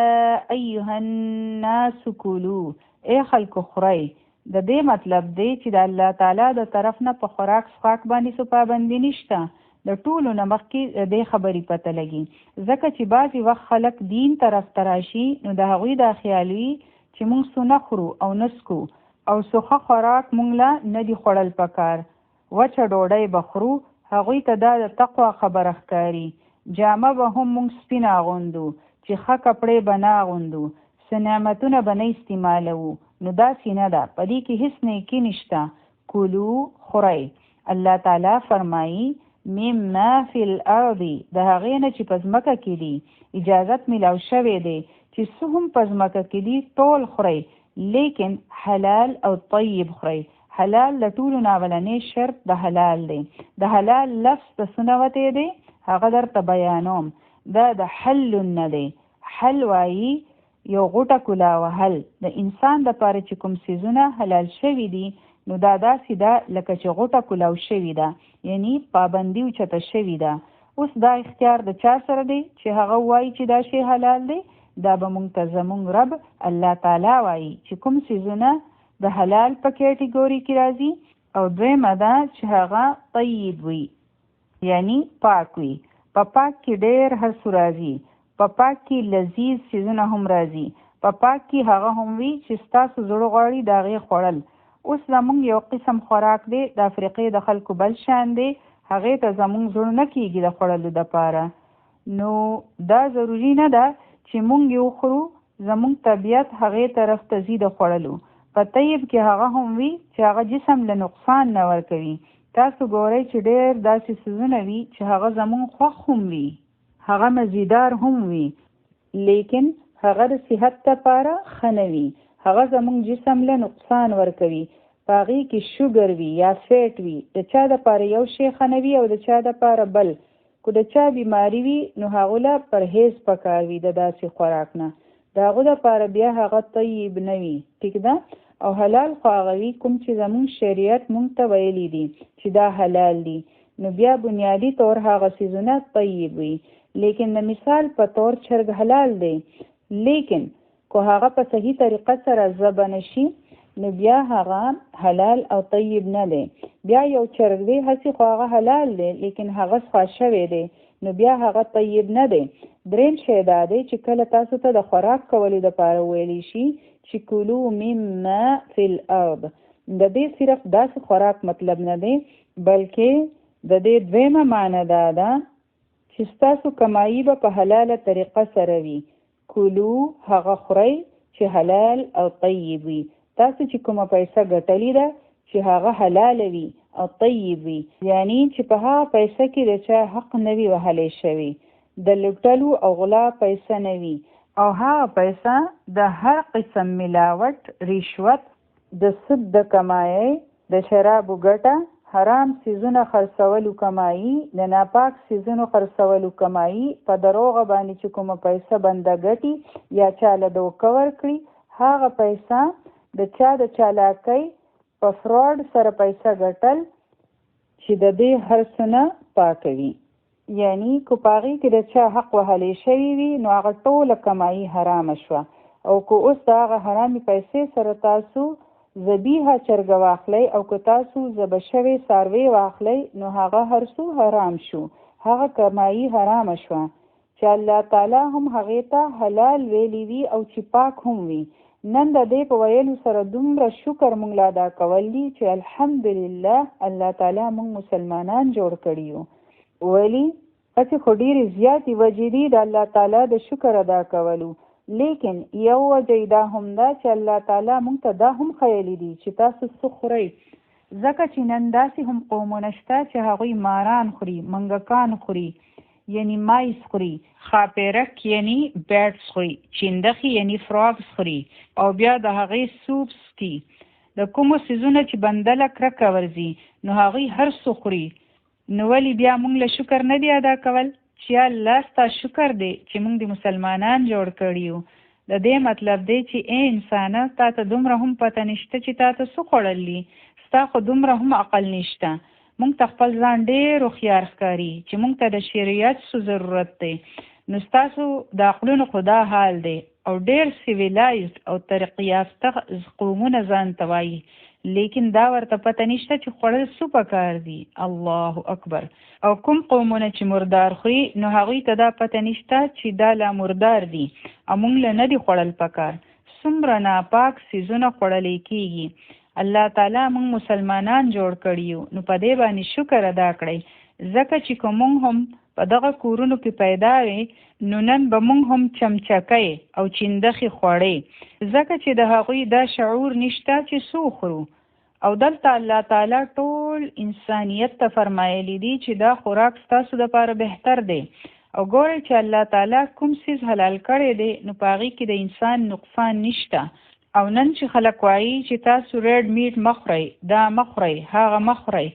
ایها الناس کلو، ای خلکو خورئ. د دې مطلب دی چې د الله تعالی د طرف نه په خوراک څښاک باندې څه پابندي نشته. د ټولو نه مخکې د دې خبرې پته لګي، ځکه چې بعضې وخت خلک دین طرف ته راشي نو د هغوی دا خیال وي چې موږ څه نه خورو او نه څکو او څه خوراک موږ له نه دي خوړل پکار، وچه ډوډۍ به خورو. هغوی ته دا د تقوا خبره ښکاري. جامه به هم موږ سپینه اغوندو، چې ښه کپړې به نه اغوندو، څه نعمتونه به نه استعمالوو. نو داسې نه ده، په دې کې هیڅ نیکي نشته. کلو خورئ. الله تعالی فرمایي مما فی الارض، د هغې نه چې په ځمکه کې دي. اجازت میلاو شوی دی چې څه هم په ځمکه کې دي ټول خورئ، لیکن حلال او طیب خورئ. حلال د ټولو نه اولنی شرط د حلال دی. د حلال لفظ د څه نه وتی دی هغه درته بیانوم. دا د حل نه دی. حل وایي یو غوټه کلا وهل. د انسان دپاره چې کوم څیزونه حلال شوي دي نو دا داسې ده لکه چې غوټه کلاو شوي ده، یعنی پابندي اوچته شوي ده. اوس دا اختیار د چا سره دی چې هغه وایي چې دا شی حلال دی؟ دا به مونږ ته زمونږ رب الله تعالی وایي چې کوم څیزونه د حلال په کیټګوري کې راځي، او دویمه دا چې هغه طیب وي، یعنی پاک وي. په پاک کې ډېر هر څه راځي، په پاک کې لذیذ څیزونه هم راځي، په پاک کې هغه هم وي چې ستاسو زړه غواړي د هغې خوړل. اوس زمونږ یو قسم خوراک دی د افریقې د خلکو بل شان دی، هغې ته زمونږ زړه نه کېږي د خوړلو دپاره. نو دا ضروري نه ده چې مونږ یې وخورو، زمونږ طبیعت هغې طرف ته ځي د خوړلو. په طیب کې هغه هم وي چې هغه جسم له نقصان نه ورکوي. تاسو ګورئ چې ډېر داسې څیزونه وي چې هغه زمونږ خوښ هم وي، هغه مزیدار هم وي، لیکن هغه د صحت لپاره ښه نه وي، هغه زمونږ جسم له نقصان ورکوي. په هغې کې شوګر وي یا فیټ وي، د چا دپاره یو شی ښه نه وي او د چا دپاره بل. که د چا بیماري وي نو هغو له پرهیز پکار وي د داسې خوراک نه، د هغو دپاره بیا هغه طیب نه وي. ټیک ده؟ او حلال خو هغه وي کوم چې زمونږ شریعت مونږ ته ویلي دي چې دا حلال دي، نو بیا بنیادي طور هغه څیزونه طیب وي. لیکن د مثال په طور چرګ حلال دی، لیکن که هغه په صحیح طریقه سره ذبح نشي نو بیا هغه حلال او طیب نه دی. بیا یو چرګ دی هسې خو هغه حلال دی لیکن هغه څښا شوی دی، نو بیا هغه طیب نه دی. دریم شی دا دی چې کله تاسو ته د خوراک کولو دپاره ویلی شي چې کلو مما فی الارض، د دې صرف داسې خوراک مطلب نه دی، بلکې د دې دویمه معنی دا ده چې ستاسو کمایي به په حلاله طریقه سره وي. کلو هغه خورئ چې حلال او طیب وي. تاسو چې کومه پیسه ګټلې ده چې هغه حلال وي او طیب وي، یعنی چې په هغه پیسه کې د چا حق نه وي وهلی شوی، د لوټلو او غلا پیسه نه وي، او هغه پیسه د هر قسم ملاوټ، رشوت، د سود د کمایي، د شرابو ګټه، حرام څیزونه خرڅولو کمایي، د ناپاک څیزونو خرڅولو کمایي، په دروغه باندې چې کومه پیسه بنده ګټي یا چاله دوکه ورکړي، هغه پیسه د چا د چالاکۍ په فراډ سره پیسه ګټل چې د دې هر څه نه پاکوي. یعنی که په هغې کې د چا حق وهلی شوي وي نو هغه ټوله کمایي حرامه شوه. او که اوس د هغه حرامې پیسې سره تاسو ذبیحه چرګه واخلئ او که تاسو ذبح شوی څاروی واخلئ نو هغه هر څه حرام شو، هغه کمایي حرامه شوه چې الله تعالی هم هغې ته حلال ویلی وي او چې پاک هم وي. نن د دې په ویلو سره دومره شکر مونږ له ادا کول دي چې الحمدلله الله تعالی مونږ مسلمانان جوړ کړي یو. ولی هسې خو ډېرې زیاتې وجې دي د الله تعالی د شکر ادا کولو، لیکن یو وجه دا هم ده چې الله تعالی مونږ ته دا هم ښیلی دي چې تاسو څه خورئ، ځکه چې نن داسې هم قومونه شته چې هغوی ماران خوري، منګکان خوري یعنی مایس خوري، خاپیرک یعنی بیټس خوري، چندخي یعنی فراګس خوري، او بیا د هغې سوپ څکي. د کومو څیزونه چې بنده له کرکه ورځي نو هغوی هر څه خوري. نو ولې بیا مونږ له شکر نه دی ادا کول چې الله ستا شکر دی چې مونږ د مسلمانان جوړ کړي یو. د دې مطلب دی چې ای انسانه تا ته دومره هم پته نشته چې تا ته څه خوړلي، ستا خو دومره هم عقل نشته. مونږ ته خپل ځان ډېر هوښیار ښکاري چې مونږ ته د شریعت څه ضرورت دی، نو ستاسو د عقلونو خو دا حال دی. او ډېر سیویلایزډ او ترقي یافته قومونه ځان ته وایي، لیکن دا ورته پته نشته چې خوړل څه پکار دي. الله اکبر. او کوم قومونه چې مردار خوري نو هغوی ته دا پته نشته چې دا لا مردار دي او مونږ له نه دي خوړل پکار. څومره ناپاک څیزونه خوړلی کېږي. الله تعالی مونږ مسلمانان جوړ کړي نو په دې باندې شکر ادا کړئ، ځکه چې که مونږ هم په دغه کورونو کې پیدا وي نو نن به مونږ هم چمچکۍ او چندخې خوړې، ځکه چې د هغوی دا شعور نشته چې څه خورو. او دلته الله تعالی ټول انسانیت ته فرمایلی دي چې دا خوراک ستاسو دپاره بهتر دی. او ګورئ چې الله تعالی کوم څیز حلال کړی دی نو په هغې کې د انسان نقصان نشته. او نن چې خلک وایي چې تاسو ریډ میټ مخورئ، دا مخورئ، هغه مخورئ،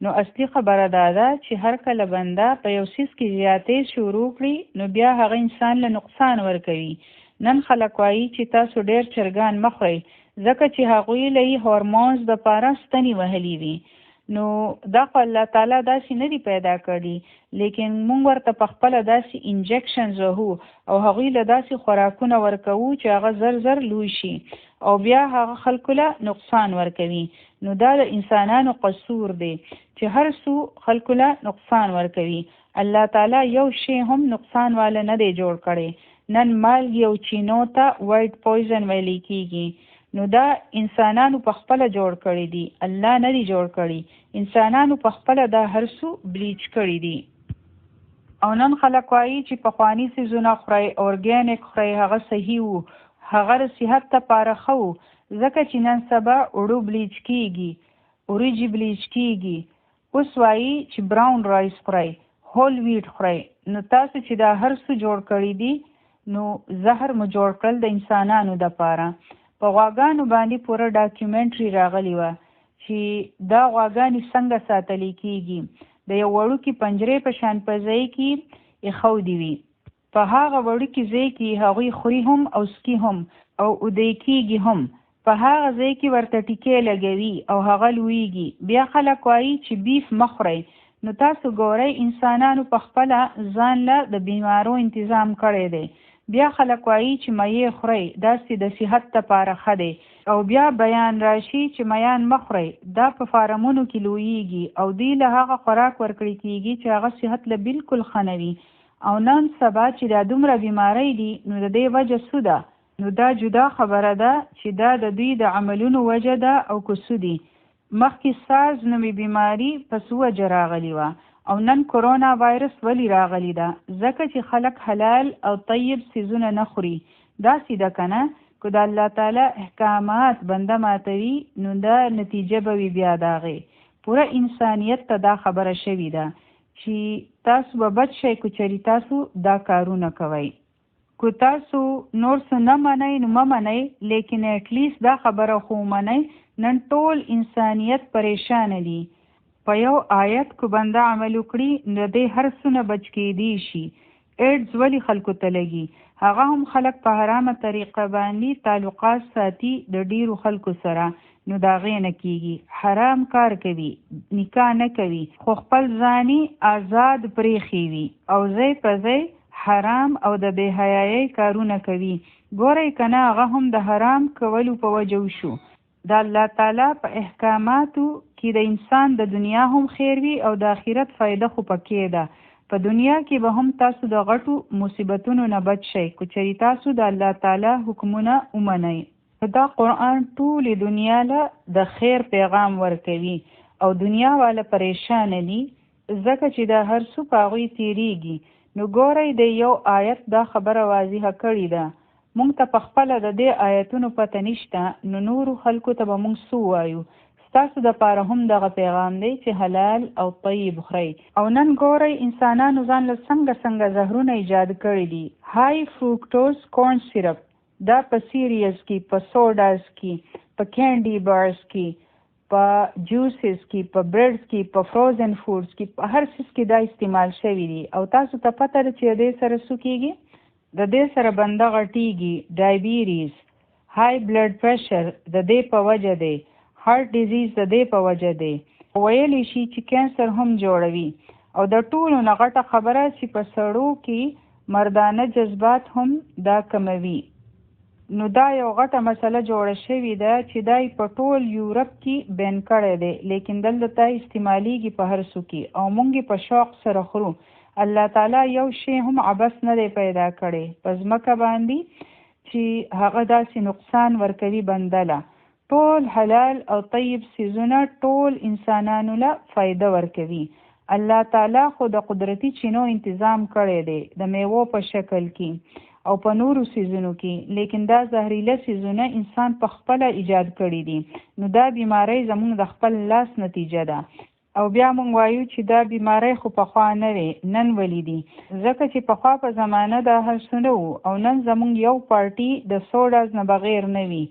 نو اصلي خبره دا ده چې هر کله بنده په یو څیز کې زیاتې شروع کړي نو بیا هغه انسان له نقصان ورکوي. نن خلک وایي چې تاسو ډېر چرګان مخورئ، ځکه چې هغوی له هارمونز دپاره ستنې وهلي وي. نو دا خو الله تعالی داسې نه دی پیدا کړي لیکن موږ ورته په خپله داسې انجکشنز وهو او هغوی له داسې خوراکونه ورکوو چې هغه زر زر لوی شي او بیا هغه خلکو له نقصان ورکوي. نو دا د انسانانو قصور دی چې هر څو خلکو له نقصان ورکوي. الله تعالی یو شی هم نقصان والا نه دی جوړ کړی. نن مالګې او چینو ته وایټ پویزن ویلی کیږي. نو دا انسانانو په خپله جوړ کړي دي، الله نه دی جوړ کړي. انسانانو په خپله دا هر څه بلیچ کړي دي. او نن خلک وایي چې پخواني څیزونه خورئ، اورګینک خورئ، هغه صحیح وو، هغه د صحت لپاره ښه وو. ځکه چې نن سبا اوړو بلیچ کیږي، وریجې بلیچ کیږي. اوس وایي چې براون رایس خورئ، هول ویټ خورئ. نو تاسو چې دا هر څه جوړ کړي دي نو زهر مو جوړ کړل د انسانانو دپاره. په غواګانو باندې پوره ډاکیومنټري راغلی وه چې دا غواګانې څنګه ساتلی کیږي. د یو وړوکي پنجرې په شان په ځای کې ایښودې وي. په هغه وړوکي ځای کې هغوی خوري هم او سکي هم او اودی کیږي هم. په هغه ځای کې ورته ټیکې لګوي او هغه لویږي. بیا خلک وایي چې بیف مه خورئ. نو تاسو ګورئ انسانانو په خپله ځان له د بیمارو انتظام کړی دی. بیا خلک وایي چې میې خورئ، داسې د صحت لپاره ښه دی. او بیا بیان راشي چې میان مه خورئ، دا په فارمونو کې لویږي او دوی له هغه خوراک ورکړی کیږي چې هغه صحت له بالکل ښه نه وي. او نن سبا چې دا دومره بیماری دي نو د دې وجه څه ده؟ نو دا جدا خبره ده چې دا د دوی د عملونو وجه ده او که څه دي. مخکې سارز نومې بیماري په څه وجه راغلې وه او نن کرونا وایرس ولی راغلی ده؟ ځکه چې خلک حلال او طیب څیزونه نه خوري. داسې ده که نه؟ که د الله تعالی احکامات بنده ماتوي نو دا نتیجه به وي بیا د هغې. پوره انسانیت ته دا خبره شوې ده چې تاسو به بچ شئ که چېرې تاسو دا کارونه کوئ. که تاسو نور څه نه منئ نو مه منئ، لیکن اټلیست دا خبره خو ومنئ. نن ټول انسانیت پریشانه دي. په یو آیت که بنده عمل وکړي نو د هر څه نه بچ کیدی شي. ایډز ولې خلکو ته لګي؟ هغه هم خلک په حرامه طریقه باندې تعلقات ساتي د ډیرو خلکو سره، نو د هغې نه کیږي. حرام کار کوي، نکاح نه کوي، خو خپل ځاني آزاد پریښی وي او ځای په ځای حرام او د بې حیایۍ کارونه کوي. ګورئ که نه هغه هم د حرام کولو په وجه وشو. د الله تعالی په احکاماتو کې د انسان د دنیا هم خیر وي او د آخرت فایده خو پکې ده. په دنیا کې به هم تاسو د غټو مصیبتونو نه بچ شئ که چېرې تاسو د الله تعالی حکمونه ومنئ. دا قرآن ټولې دنیا له د خیر پیغام ورکوي او دنیا والا پریشانه دي ځکه چې دا هر څه په هغوی تېرېږي. نو ګورئ د یو آیت دا خبره واضحه کړې ده. مونږ ته په خپله د دې آیتونو پته نشته، نو نورو خلکو ته به مونږ څه ووایو؟ ستاسو دپاره هم دغه پیغام دی چې حلال او طیب خورئ. او نن ګورئ انسانانو ځان له څنګه زهرونه ایجاد کړي دي. های فروکټوز کورن سیرپ، دا په سیریلز کې، په سوډاز کې، په کینډي بارز کې، په جوسز کې، په بریډز کې، په فروزن فوډز کې، په هر څیز کې دا استعمال شوي دي. او تاسو ته پته ده چې د دې سره څه کېږي؟ د دې سره بنده غټېږي، ډایبیریز، های بلډ پریشر د دې په وجه دی، هارت ډیزیز د دې په وجه دی. ویلی شي چې کینسر هم جوړوي. او د ټولو نه غټه خبره چې په سړو کې مردانه جذبات هم دا کموي. نو دا یو غټه مسله جوړه شوې ده چې دا په ټول یورپ کې بین کړی دی، لیکن دلته ته استعمالیږي په هر څه کې او موږ په شوق سره خورو. الله تعالی یو شی هم عبث نه دی پیدا کړی په ځمکه باندې چې هغه داسې نقصان ورکوي بنده له. ټول حلال او طیب څیزونه ټول انسانانو له فایده ورکوي. الله تعالی خو د قدرتي چینو انتظام کړی دی د میوو په شکل کې او په نورو څیزونو کې، لیکن دا زهریله څیزونه انسان په خپله ایجاد کړي دي. نو دا بیماری زموږ د خپل لاس نتیجه ده. او بیا موږ وایو چې دا بیماری خو پخوا نه وې، نن ولې دي؟ ځکه چې پخوا په زمانه دا هر څه نه وو او نن زموږ یو پارټي د سوډاز نه بغیر نه وي.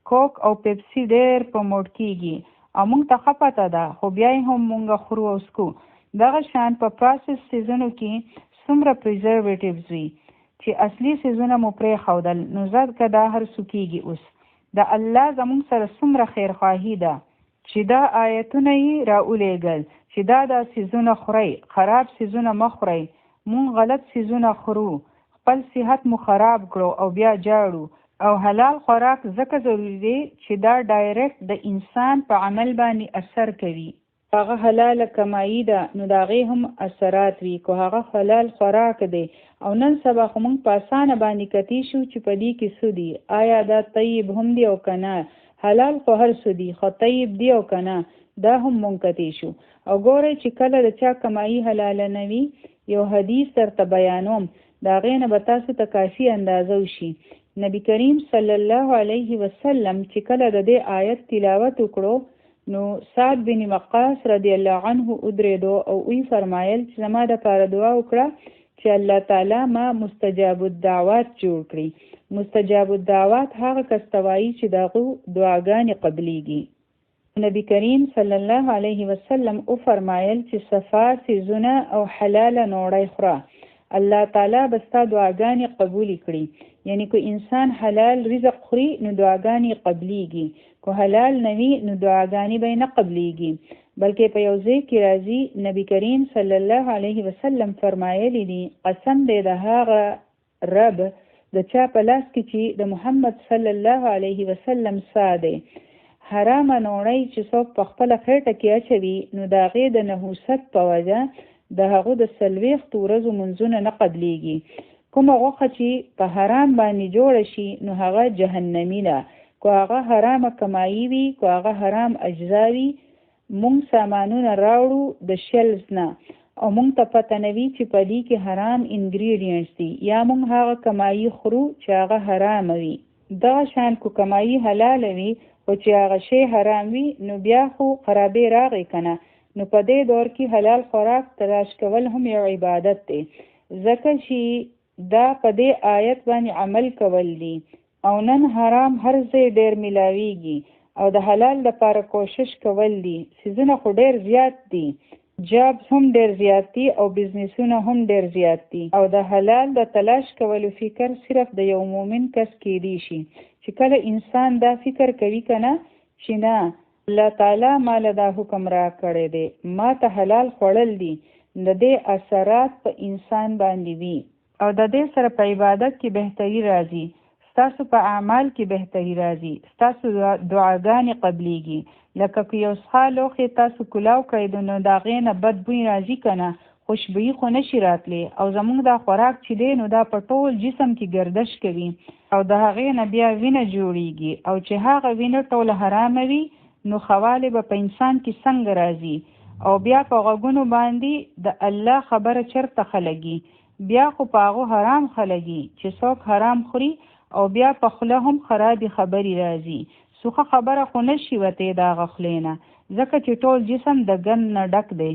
کوک او پیپسي ډېر پروموټ کیږي او موږ ته ښه پته ده، خو بیا یې هم موږ خورو او څکو. دغه شان په پروسس څیزونو کې څومره پریزرویټیوز وي چې اصلي څیزونه مو پرېښودل. نو ځکه دا هر څه کیږي. اوس د الله زموږ سره څومره خیرخواهي ده چې دا آیتونه یې راولېږل چې دا څیزونه خورئ، خراب څیزونه مه خورئ، مونږ غلط څیزونه خورو، خپل صحت مو خراب کړو او بیا جاړو. او حلال خوراک ځکه ضروري دی چې دا ډایرکټ د انسان په عمل باندې اثر کوي. هغه حلاله کمایي ده نو د هغې هم اثرات وي. که هغه حلال خوراک دی او نن سبا خو موږ په اسانه باندې کتی شو چې په دې کې څه دي، آیا دا طیب هم دی او که نه، حلال خو هر څه دي خو طیب دی او که نه، دا هم موږ کتی شو. او ګورئ چې کله د چا کمایي حلاله نه وي، یو حدیث درته بیانوم، د هغې نه به تاسو ته کافي اندازه وشي. نبی کریم صلی الله علیه وسلم چې کله د دې آیت تلاوت وکړو نو سعد بن وقاص رضی الله عنه ودرېدو او وی فرمایل چې زما دپاره دعا وکړه چې الله تعالی ما مستجاب الدعوات جوړ کړي. مستجاب الدعوات هغه کس ته وایي چې د هغو دعاګانې قبلیږي. نبی کریم صلی الله علیه وسلم او فرمایل چې صفا څیزونه او حلاله نوړی خوره، الله تعالی به ستا دعاګانې قبولې کړي. یعنی که انسان حلال رزق خوري نو دعاګانې قبلیږي، که حلال نه وي نو دعاګانې به نه قبلیږي. بلکې په یو ځای کې راځي نبی کریم صلی الله علیه وسلم فرمایلی دي قسم دی د هغه رب د چا په لاس کې چې د محمد صلی الله علیه وسلم سا دی، حرامه نوړی چې څوک په خپله خېټه کې اچوي نو د هغې د نحوست په وجه د هغو د 40 ورځو منځونه نه قبلیږي. کومه غوښه چې په حرام باندې جوړه شي نو هغه جهنمی ده. که هغه حرامه کمایي وي، که هغه حرام اجزا وي، مونږ سامانونه راوړو د شلز نه او مونږ ته پته نه وي چې په دې کې حرام انګریډینټس دي، یا مونږ هغه کمایي خورو چې هغه حرامه وي. دغه شان کو کمایي حلاله وي خو چې هغه شی حرام وي نو بیا خو خرابې راغی که نه. نو په دې دور کې حلال خوراک تلاش کول هم یو عبادت دی، ځکه چې دا په دې آیت باندې عمل کول دي. او نن حرام هر ځای ډېر ملاویږي او د حلال لپاره کوشش کول دي. سیزونه خو ډېر زیات دي، جابز هم ډېر زیات دي او بزنسونه هم ډېر زیات دي. او د حلال د تلاش کولو فکر صرف د یو مومن کس کېدی شي چې کله انسان دا فکر کوي که نه چې نه الله تعالی ماله دا حکم را کړی دی، ما ته حلال خوړل دي، د دې اثرات په انسان باندې وي. او د دې سره په عبادت کې بهتري راځي، ستاسو په اعمال کې بهتري راځي، ستاسو دعاګانې قبلیږي. لکه که یو څښا لوښی تاسو کلاو کړئ نو د هغې نه بد بوی راځي که نه، خوشبویي خو نشي راتلی. او زموږ دا خوراک چې دی نو دا په ټول جسم کې گردش کوي او د هغې نه بیا وینه جوړیږي. او چې هغه وینه ټوله حرامه وي نو خوالې به په انسان کې څنګه راځي. او بیا په غوږونو باندې د الله خبره چرته خلګي، بیا خو په هغو حرام خلګي چې څوک حرام خوري او بیا په خوله هم خرابې خبرې راځي. سوخه خبره خو نشي وتی د هغه خولې نه، ځکه چې ټول جسم د ګند نه ډک دی.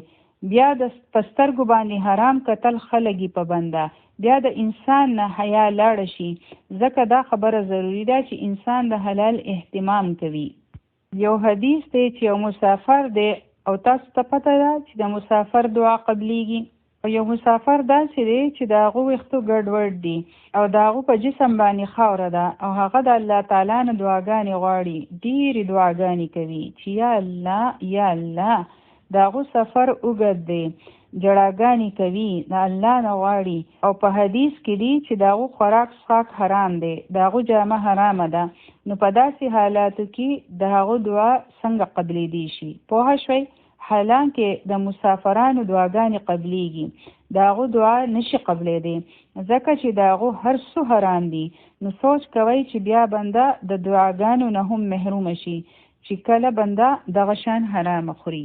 بیا د پسترګو باندې حرام کتل خلګي په بنده، بیا د انسان نه حیا لاړه شي. ځکه دا خبره ضروري ده چې انسان د حلال اهتمام کوي. یو حدیث دی چې یو مسافر دی او تاسو ته پته ده چې د مسافر دعا قبلیږي. او یو مسافر داسې دی چې د هغو ویښتو ګډوډ دي او د هغو په جسم باندې خاوره ده او هغه د الله تعالی نه دعاګانې غواړي، ډېرې دعاګانې کوي چې یا الله یا الله. د هغو سفر اوږد دی، جړاګانې کوي، د الله نه غواړي. او په حدیث کې دی چې د هغو خوراک څښاک حرام دی، د هغو جامه حرامه ده. نو په داسې حالاتو کې د هغو دعا څنګه قبلیدی شي؟ پوه شوئ؟ حالانکه د مسافرانو دعاګانې قبلیږي، د هغو دعا نشي قبلیدی ځکه چې د هغو هر څه حرام دي. نو سوچ کوئ چې بیا بنده د دعاګانو نه هم محروم شي چې کله بنده دغه شان حرام خوري.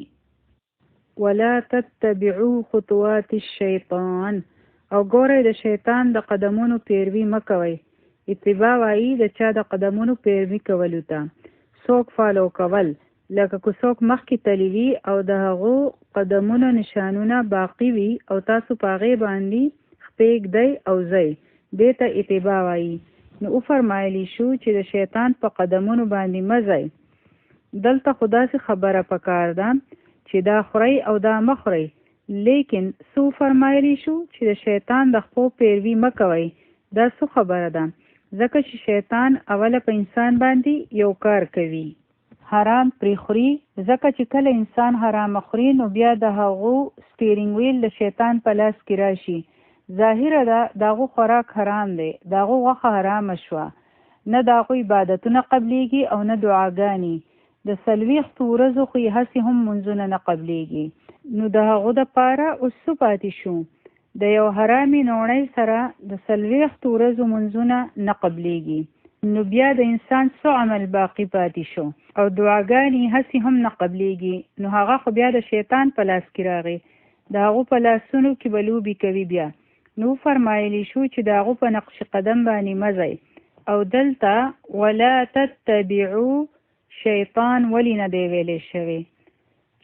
ولا تتبعوا خطوات الشیطان، او ګورئ د شیطان د قدمونو پیروي مکوئ. اتباع وایي د چا د قدمونو پیروي کولو ته، څوک فالو کول. لکه که څوک مخکې تللی وي او د هغو قدمونو نشانونه باقي وي او تاسو په هغې باندې خپې ږدئ او ځئ، دې ته اتباع وایي. نو وفرمایلی شو چې د شیطان په قدمونو باندې مه ځئ. دلته خو داسې خبره پکار ده چې دا خورئ او دا مه خورئ، لیکن څه وفرمایلی شو چې د شیطان د خپو پیروي مه کوئ. دا څه خبره ده؟ ځکه چې شیطان اوله په انسان باندې یو کار کوي. حرام پرې خوري، ځکه چې کله انسان حرام خوري نو بیا د هغو سټیرینګ ویل د شیطان په لاس کې راشي. ظاهره ده د هغو خوراک حرام دی، د هغو غوښه حرامه شوه، نه د هغو عبادتونه قبلیږي او نه دعاګانې. د 40 ورځو خو یې هسې هم منځونه نه قبلیږي. نو د هغو دپاره اوس څه پاتې شو؟ د یو حرامې نوڼۍ سره د 40 ورځو منځونه نه قبلیږي. نو بیا د انسان څه عمل باقی پاتې شو؟ او دعاګانې هسې هم نه قبلیږي. نو هغه خو بیا د شیطان په لاس کې راغی، د هغو په لاسونو کې به لوبې کوي. بیا نو فرمایلی شو چې د هغو په نقش قدم باندې مزئ. او دلته ولا تتبعو شیطان ولی نه دی ویلی شوی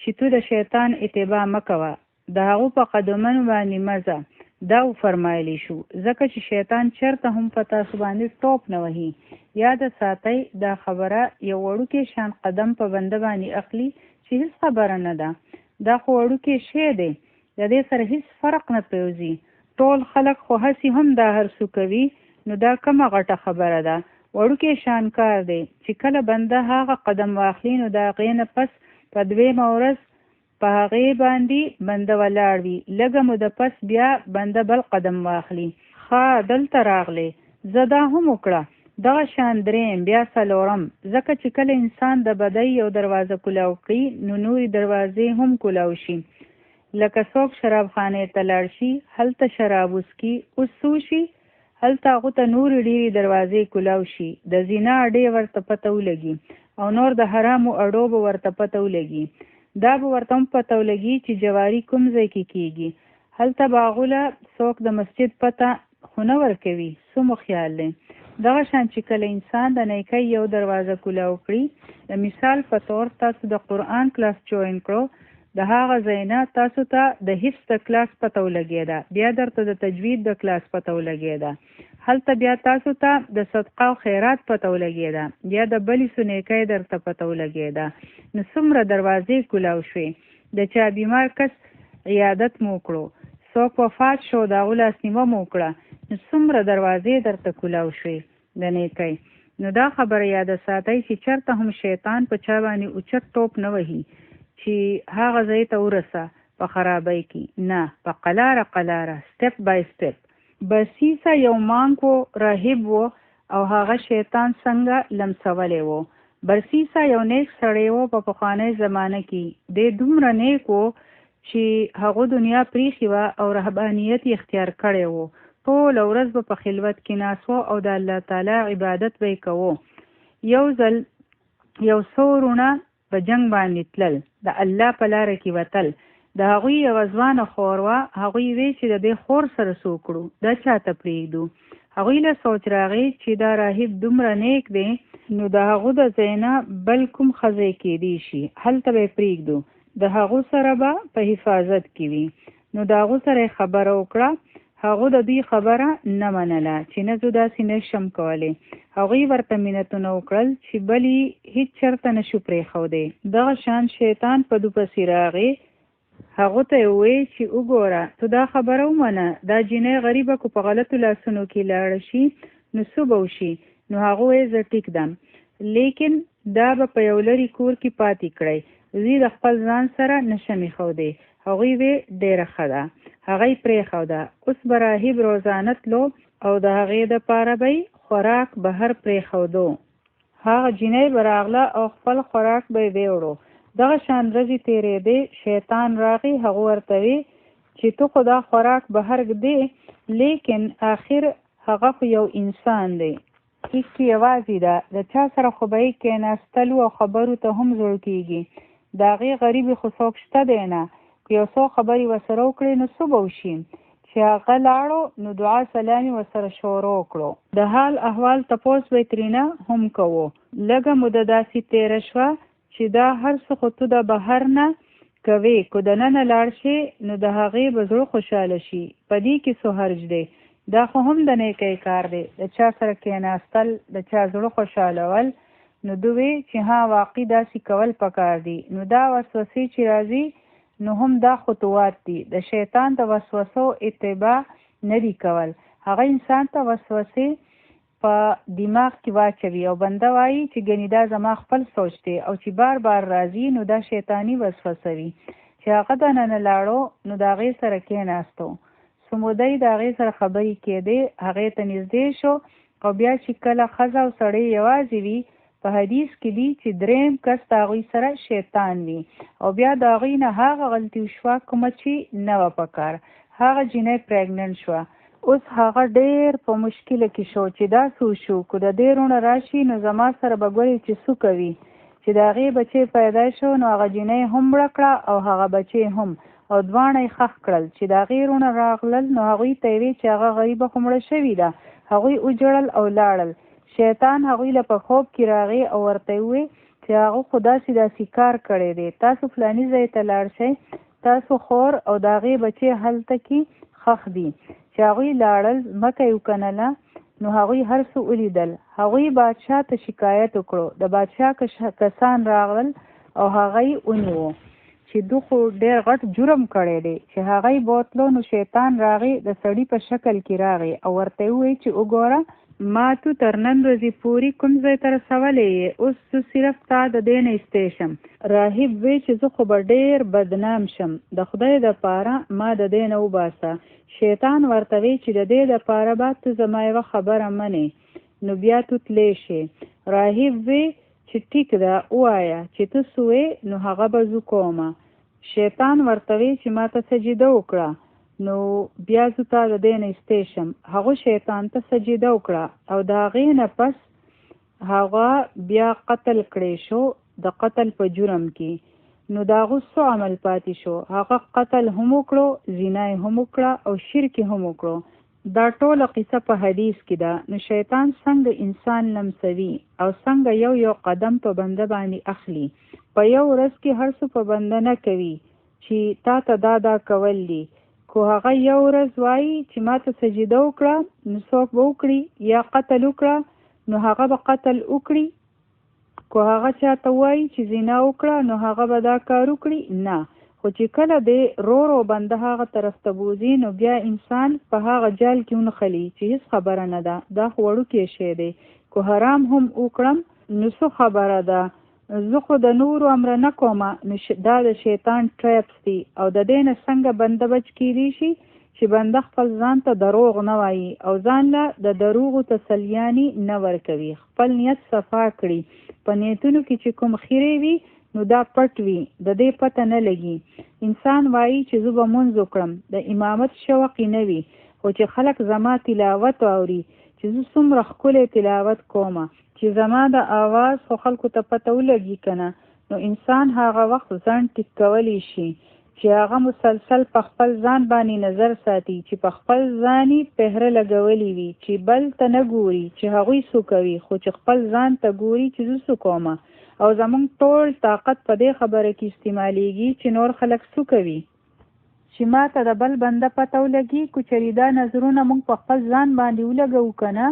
چې تو د شیطان اتباع مکوه، د هغو په قدمونو باندې مزه. دا فرمایلی شو ځکه چې شیطان چرته هم په تاسو باندې ټوپ نه وهي. یاد ساتئ دا خبره یو وړوکی شان قدم په بنده باندې اخلي چې هیڅ خبره نه ده. دا خو وړوکی شی دی، د دې سره هیڅ فرق نه پیوځي. ټول خلک خو هسې هم دا هر څه کوي، نو دا کومه غټه خبره ده؟ وړوکی شان کار دی چې کله بنده هغه قدم واخلي نو د هغې نه پس په 2 ورځ په هغې باندې بنده ولاړ وي. لږه موده پس بیا بنده بل قدم واخلي. ښه دلته راغلی، زه دا هم وکړه، دغه شان 3 بیا 4. ځکه چې کله انسان د بدۍ یو دروازه کولاو کړي نو نورې دروازې هم کولاو شي. لکه څوک شرابخانې ته لاړ شي، هلته شراب وڅکي، اوس څه شي؟ هلته هغو ته نورې ډېرې دروازې کولاو شي. د زنا اډې ورته پته ولګي او نور د حرامو اډو به ورته پته ولګي. دا به ورته هم پته ولګي چې جواري کوم ځای کې کېږي. هلته به هغوله څوک د مسجد پته خو نه ورکوي. څه مو خیال دی؟ دغه شان چې کله انسان د نیکۍ یو دروازه کولاو کړي، د مثال په طور تاسو د قرآن کلاس جوین کړو، د هغه ځای نه تاسو ته د حفظ د کلاس پته ولګېده، بیا درته د تجوید د کلاس پته ولګېده، هلته بیا تاسو ته د صدقه او خیرات پته ولګېده، بیا د بلې څه نیکۍ درته پته ولګېده. نو څومره دروازې کولاو شوې. د چا بیمار کس عیادت مو کړو، څوک وفات شو د هغو لاسنیوه مو کړه، نو څومره دروازې درته کولاو شوې د نیکۍ. نو دا خبره یاده ساتئ چې چرته هم شیطان په چا باندې اوچت ټوپ نه وهي چې هغه ځای ته ورسه په خرابۍ کې. نه، په قلاره قلاره، سټپ بای سټپ. بسیسه یو مانګو راهب و او هغه شیطان څنګه لمسولی و. برسیسه یو نیک سړی و په پخوانی زمانه کې. دی دومره نیک و چې هغو دنیا پریښې وه او رهبانیت یې اختیار کړی و. ټوله ورځ به په خلوت کې ناست و او د الله تعالی عبادت به یې کوو. یو ځل یو څو وروڼه په جنگ باندې تلل، د الله په لاره کې وتل. د هغوی یوه ځوانه خور وه، هغوی وی چې د دې خور سره څه وکړو، دا چاته پرېږدو. هغوی له سوچ راغی چې دا راهب دومره نیک دی نو د هغو د ځای نه بل کوم ښځی کېدی شي، هلته به یې پرېږدو، د هغو سره به په حفاظت کې وي. نو د هغو سره یې خبره وکړه. هغو د دوی خبره نه منله چې نه زه داسې نشم کولی. هغوی ورته منتونه وکړل چې بل یې هېڅ چېرته نشو پرېښودی. دغه شان شیطان په دو پسې راغی. هغو ته یې وویل چې وګوره ته دا خبره ومنه، دا جینۍ غریبه کو په غلطو لاسونو کې لاړه شي نو څه به وشي؟ نو هغه ویل زه ټیک دم، لیکن دا به په یو لرې کور کې پاتې کړی، زه د خپل ځان سره نشم ایښودی. هغوی وی ډېره ښه ده. هغه یې پرېښوده. اوس به راهب روزانه تلو او د هغې دپاره به یې خوراک بهر پرېښودو. هغه جینۍ به راغله او خپل خوراک به یې ویوړو. دغه شان ورځې تېرېدې، شیطان راغی. هغه ورته وی چې تو خو دا خوراک بهر ږدې، لیکن آخر هغه خو یو انسان دی، هیڅ یوازې ده، د چا سره خو به یې کېناستلو او خبرو ته هم زړه کېږي. د هغې غریبې خو څوک شته دی نه، که یو څو خبرې ورسره وکړې نو څه به وشي؟ چې هغه لاړو نو دعا سلام یې ورسره شروع کړو. د حال احوال تپوس به یې ترېنه هم کوو. لږه موده داسې تېره شوه چې دا هر څه خو تو د بهر نه کوې، که دننه لاړ شي نو د هغې به زړه خوشحاله شي. په دې کې څه حرج دی؟ دا خو هم د نیکۍ کار دی، د چا سره کېناستل، د چا زړه خوشحالول. نو دوی چې ها واقعي داسې کول پکار دي. نو دا وسوسې چې راځي نو هم دا خطوات دي. د شیطان د وسوسو اتباع نه دي کول. هغه انسان ته وسوسې په دماغ کې واچوي او بنده وایي چې ګنې دا زما خپل سوچ دی او چې بار بار راځي نو دا شیطانی وسوسه وي. چې هغه دننه لاړو نو د هغې سره کېناستو، څه مودی د هغې سره خبرې کېدې، هغې ته نږدې شو او بیا چې کله ښځه او سړی یوازې وي په حدیث کې دي چې دریم کس د هغوی سره شیطان وي او بیا د هغوی نه هغه غلطي وشوه کومه چې نه وه پکار. هغه جینۍ پریګننټ شوه. اوس هغه ډېر په مشکله کې شو چې دا څه وشو، که د دې رونه راشي نو زما سره به ګورې چې څه کوي. چې د هغې بچی پیدا شو نو هغه جینۍ هم مړه کړه او هغه بچی هم، او دواړه یې ښخ کړل. چې د هغې رونه راغلل نو هغوی ته یې وی چې هغه غریبه خو مړه شوې ده. هغوی وجړل او لاړل. شیطان هغوی له په خوب کې راغی او ورته ووی چې هغه خو داسې کار کړی دی، تاسو فلاني ځای ته لاړ شئ، تاسو خور او د هغې بچی هلته کې ښخ دي. چې هغوی لاړل ځمکه یې وکنله نو هغوی هر څه ولیدل. هغوی بادشاه ته شکایت وکړو. د بادشاه کسان راغلل او هغه یې ونیو چې دو خو ډېر غټ جرم کړی دی. چې هغه یې بوتلو نو شیطان راغی، د سړي په شکل کې راغی او ورته یې وویل چې وګوره ما تو تر نن ورځې پورې کوم ځای ته رسولی یې، اوس زه صرف تا د دې نه ایستی شم. راهب وی چې زه خو به ډېر بدنام شم، د خدای دپاره ما د دې نه وباسه. شیطان ورته وی چې د دې دپاره به ته زما یوه خبره منې نو بیا تو تلی شې. راهب وی چې ټیک ده ووایه چې ته څه وې نو هغه به زه کومه. شیطان ورته وی چې ما ته سجده وکړه نو بیا زه تا د دې نه ایستی شم. هغه شیطان ته سجده وکړه او د هغې نه پس هغه بیا قتل کړی شو د قتل په جرم کې. نو د هغه څه عمل پاتې شو؟ هغه قتل هم وکړو، زنا یې هم وکړه او شرک یې هم وکړو. دا ټوله قصه په حدیث کې ده. نو شیطان څنګه انسان لمسوي او څنګه یو قدم په بنده باندې اخلي. په یو ورځ کې هر څه په بنده نه کوي چې تا ته دا کول دي. کو هغه یو ورځ وایي چې ما ته سجده وکړه نو څوک به وکړي، یا قتل وکړه نو هغه به قتل وکړي. کو هغه چاته وایي چې زنا وکړه نو هغه به دا کار وکړي. نه، خو چې کله د رو بنده هغه طرف ته بوځي نو بیا انسان په هغه جال کې ونښلي چې هیڅ خبره نه ده، دا خو وړوکی شی دی. کو حرام هم وکړم نو څه خبره ده، زه خو د نورو امر نه کومه. دا د شیطان ټریپس دي او د دې نه څنګه بنده بچ کیدی شي چې بنده خپل ځان ته دروغ نه وایي او ځان له د دروغو تسلیاني نه ورکوي. خپل نیت صفا کړي. په نیتونو کې چې کوم خیرې وي نو دا پټ وي، د دې پته نه لګي. انسان وایي چې زه به مونځ وکړم، د امامت شوق نه وي، خو چې خلک زما تلاوت واوري چې زه څومره ښکلی تلاوت کومه، چې زما د آواز خو خلکو ته پته ولګي که نه، نو انسان هغه وخت ځان ټیک کولی شي چې هغه مسلسل په خپل ځان باندې نظر ساتي، چې په خپل ځاني پهره لګولی وي، چې بل ته نه ګوري چې هغوی څه کوي، خو چې خپل ځان ته ګوري چې زه څه کومه. او زمونږ ټول طاقت په دې خبره کې استعمالیږي چې نور خلک څه کوي. چې ما ته د بل بنده پته ولګي، که چېرې دا نظرونه مونږ په خپل ځان باندې ولګوو که نه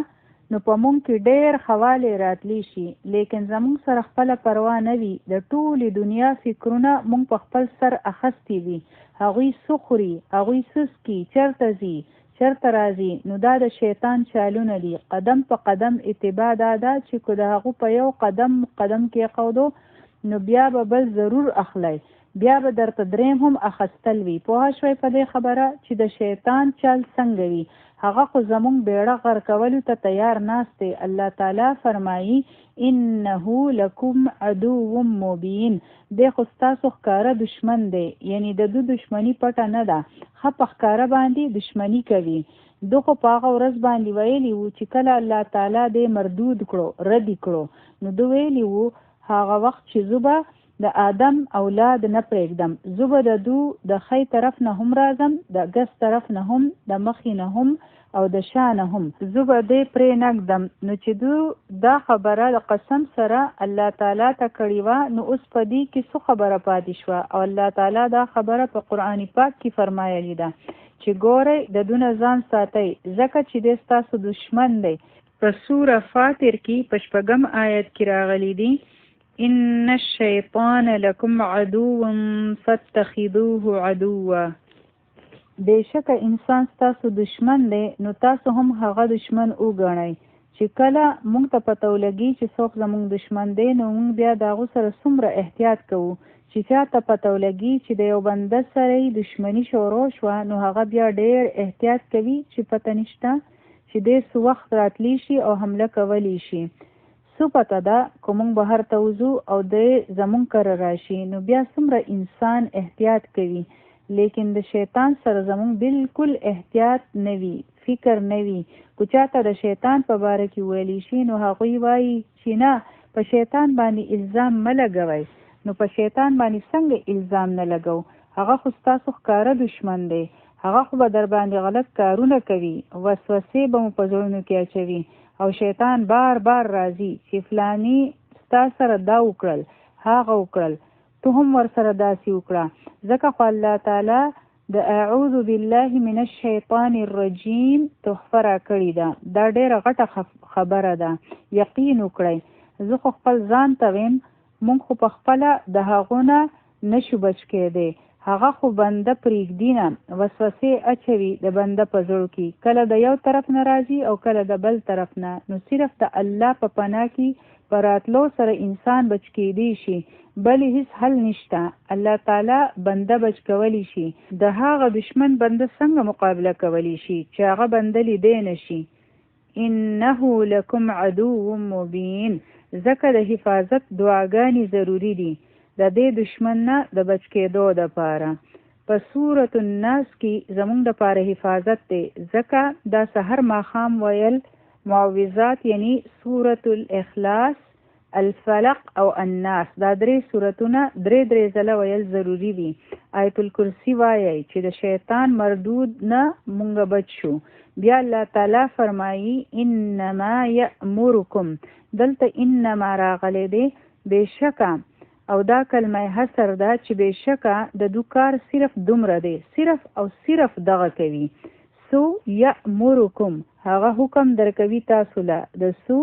نو په مونږ کې ډېر خوالی راتلی شي. لیکن زمونږ سره خپله پروا نه وي. د ټولې دنیا فکرونه مونږ په خپل سر اخستی وي. هغوی څه خوري، هغوی څه څکي، چېرته ځي، چېرته راځي. نو دا د شیطان چالونه دي. قدم په قدم اتباع دا ده چې که د هغو په یو قدم کېښودو نو بیا به بل ضرور اخلی، بیا به درته دریم هم اخستل وي. پوه شوئ په دې خبره چې د شیطان چال څنګه وي. هغه خو زمونږ بیړه غرق کولو ته تیار ناست دی. الله تعالی فرمایي انه لکم عدو مبین. دی خو ستاسو ښکاره دشمن دی، یعنی د دو دشمني پټه نه ده، ښه په ښکاره باندې دشمني کوي. دو خو په هغه ورځ باندې ویلي وو چې کله الله تعالی دې مردود کړو، ردی کړو، نو دو ویلي وو هغه وخت چې زه به د آدم اولاد نه پرېږدم، زه به د دو د ښی طرف نه هم راځم، د ګس طرف نه هم، د مخې نه هم او د شا نه هم، زه به دې پرې نږدم. نو چې دو دا خبره د قسم سره الله تعالی ته کړې وه، نو اوس په دې کې څه خبره پاتې شوه؟ او الله تعالی دا خبره په قرآن پاک کې فرمایلې ده چې ګورئ د دو نه ځان ساتئ ځکه چې دی ستاسو دشمن دی. په سوره فاطر کې په 6 آیت کې راغلی دي ان الشیطان لکم عدو فاتخذوه عدوا. بېشکه انسان ستاسو دشمن دی، نو تاسو هم هغه دشمن وګڼئ. چې کله موږ ته پته ولګي چې څوک زموږ دشمن دی نو موږ بیا د هغو سره څومره احتیاط کوو. چې چا ته پته ولګي چې د یو بنده سره یې دشمني شروع شوه نو هغه بیا ډېر احتیاط کوي چې پته نشته چې دې څه وخت راتلی شي او حمله کولی شي. څه پته ده که موږ بهر ته وځو او دی زموږ کره راشي نو بیا څومره انسان احتیاط کوي. لیکن د شیطان سره زموږ بالکل احتیاط نه وي، فکر نه وي. که چاته د شیطان په باره کې ویلی شي نو هغوی وایي چې نه په شیطان باندې الزام مه لګوئ. نو په شیطان باندې څنګه الزام نه لګو؟ هغه خو ستاسو ښکاره دشمن دی، هغه خو به در باندې غلط کارونه کوي، وسوسې به مو په زړونو کې اچوي او شیطان بار بار راځي چې فلانی ستا سره دا وکړل هغه وکړل، ته هم ورسره داسې وکړه. ځکه خو الله تعالی د اعوذ بالله من الشیطان الرجیم تحفه راکړې ده. دا ډېره غټه خبره ده، یقین وکړئ. زه خو خپل ځان ته ویم مونږ خو په خپله د هغو نه نشو بچ کېدی. هغه خو بنده پرېږدي نه، وسوسې اچوي د بنده په زړو کې، کله د یو طرف نه راځي او کله د بل طرف نه. نو صرف د الله په پناه کې په راتلو سره انسان بچ کېدی شي، بلې هیڅ حل نشته. الله تعالی بنده بچ کولی شي. د هغه دشمن بنده څنګه مقابله کولی شي چې هغه بنده لیدی نشي. انه لکم عدو مبین. ځکه د حفاظت دعاګانې ضروری دي د دې دشمن نه د بچ کېدو دپاره. په سورة الناس کې زموږ دپاره حفاظت دی، ځکه دا سحر ماښام ویل معوذات یعنی سورة الاخلاص، الفلق او الناس، دا درې سورتونه درې ځله ویل ضروری دي. آیت الکرسی وایي چې د شیطان مردود نه مونږ بچ شو. بیا الله تعالی فرمایي انما یأمرکم، دلته انما راغلی دی بېشکه، او دا کلمه حصر ده چې بېشکه د دو کار صرف دومره دی، صرف او صرف دغه کوي. سو یأمرکم، هغه حکم درکوي تاسو له د سو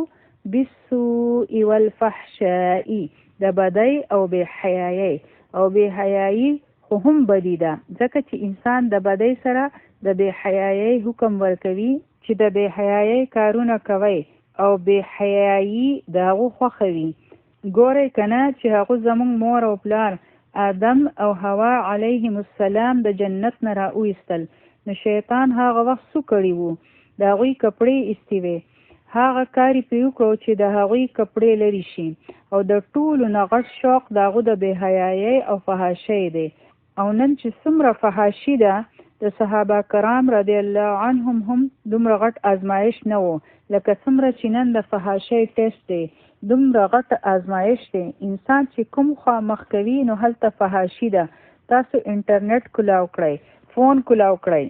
بالسوء والفحشاء، د بدۍ او بېحیایۍ. او بېحیایي خو هم بدي ده، ځکه چې انسان د بدۍ سره د بېحیایۍ حکم ورکوي چې د بېحیایۍ کارونه کوي او بېحیایي د هغو خوښه وي. ګورئ که نه چې هغو زموږ مور او پلار آدم او حوا علیهم السلام د جنت نه راوایستل، نو شیطان هغه وخت څه کړي وو؟ د هغوی کپړې ایستې وې. هغه کار یې پرې وکړو چې د هغوی کپړې لرې شي، او د ټولو نه غټ شوق د هغو د بېحیایۍ او فحاشۍ دی. او نن چې څومره فحاشي ده، د صحابه کرام رضی الله عنهم هم دومره غټ آزمایش نه و لکه څومره چې نن د فحاشۍ ټیسټ دی. دومره غټ آزمایش دی. انسان چې کوم خوا مخ کوي نو هلته فحاشي ده. تاسو انټرنیټ کولاو کړئ، فون کولاو کړئ،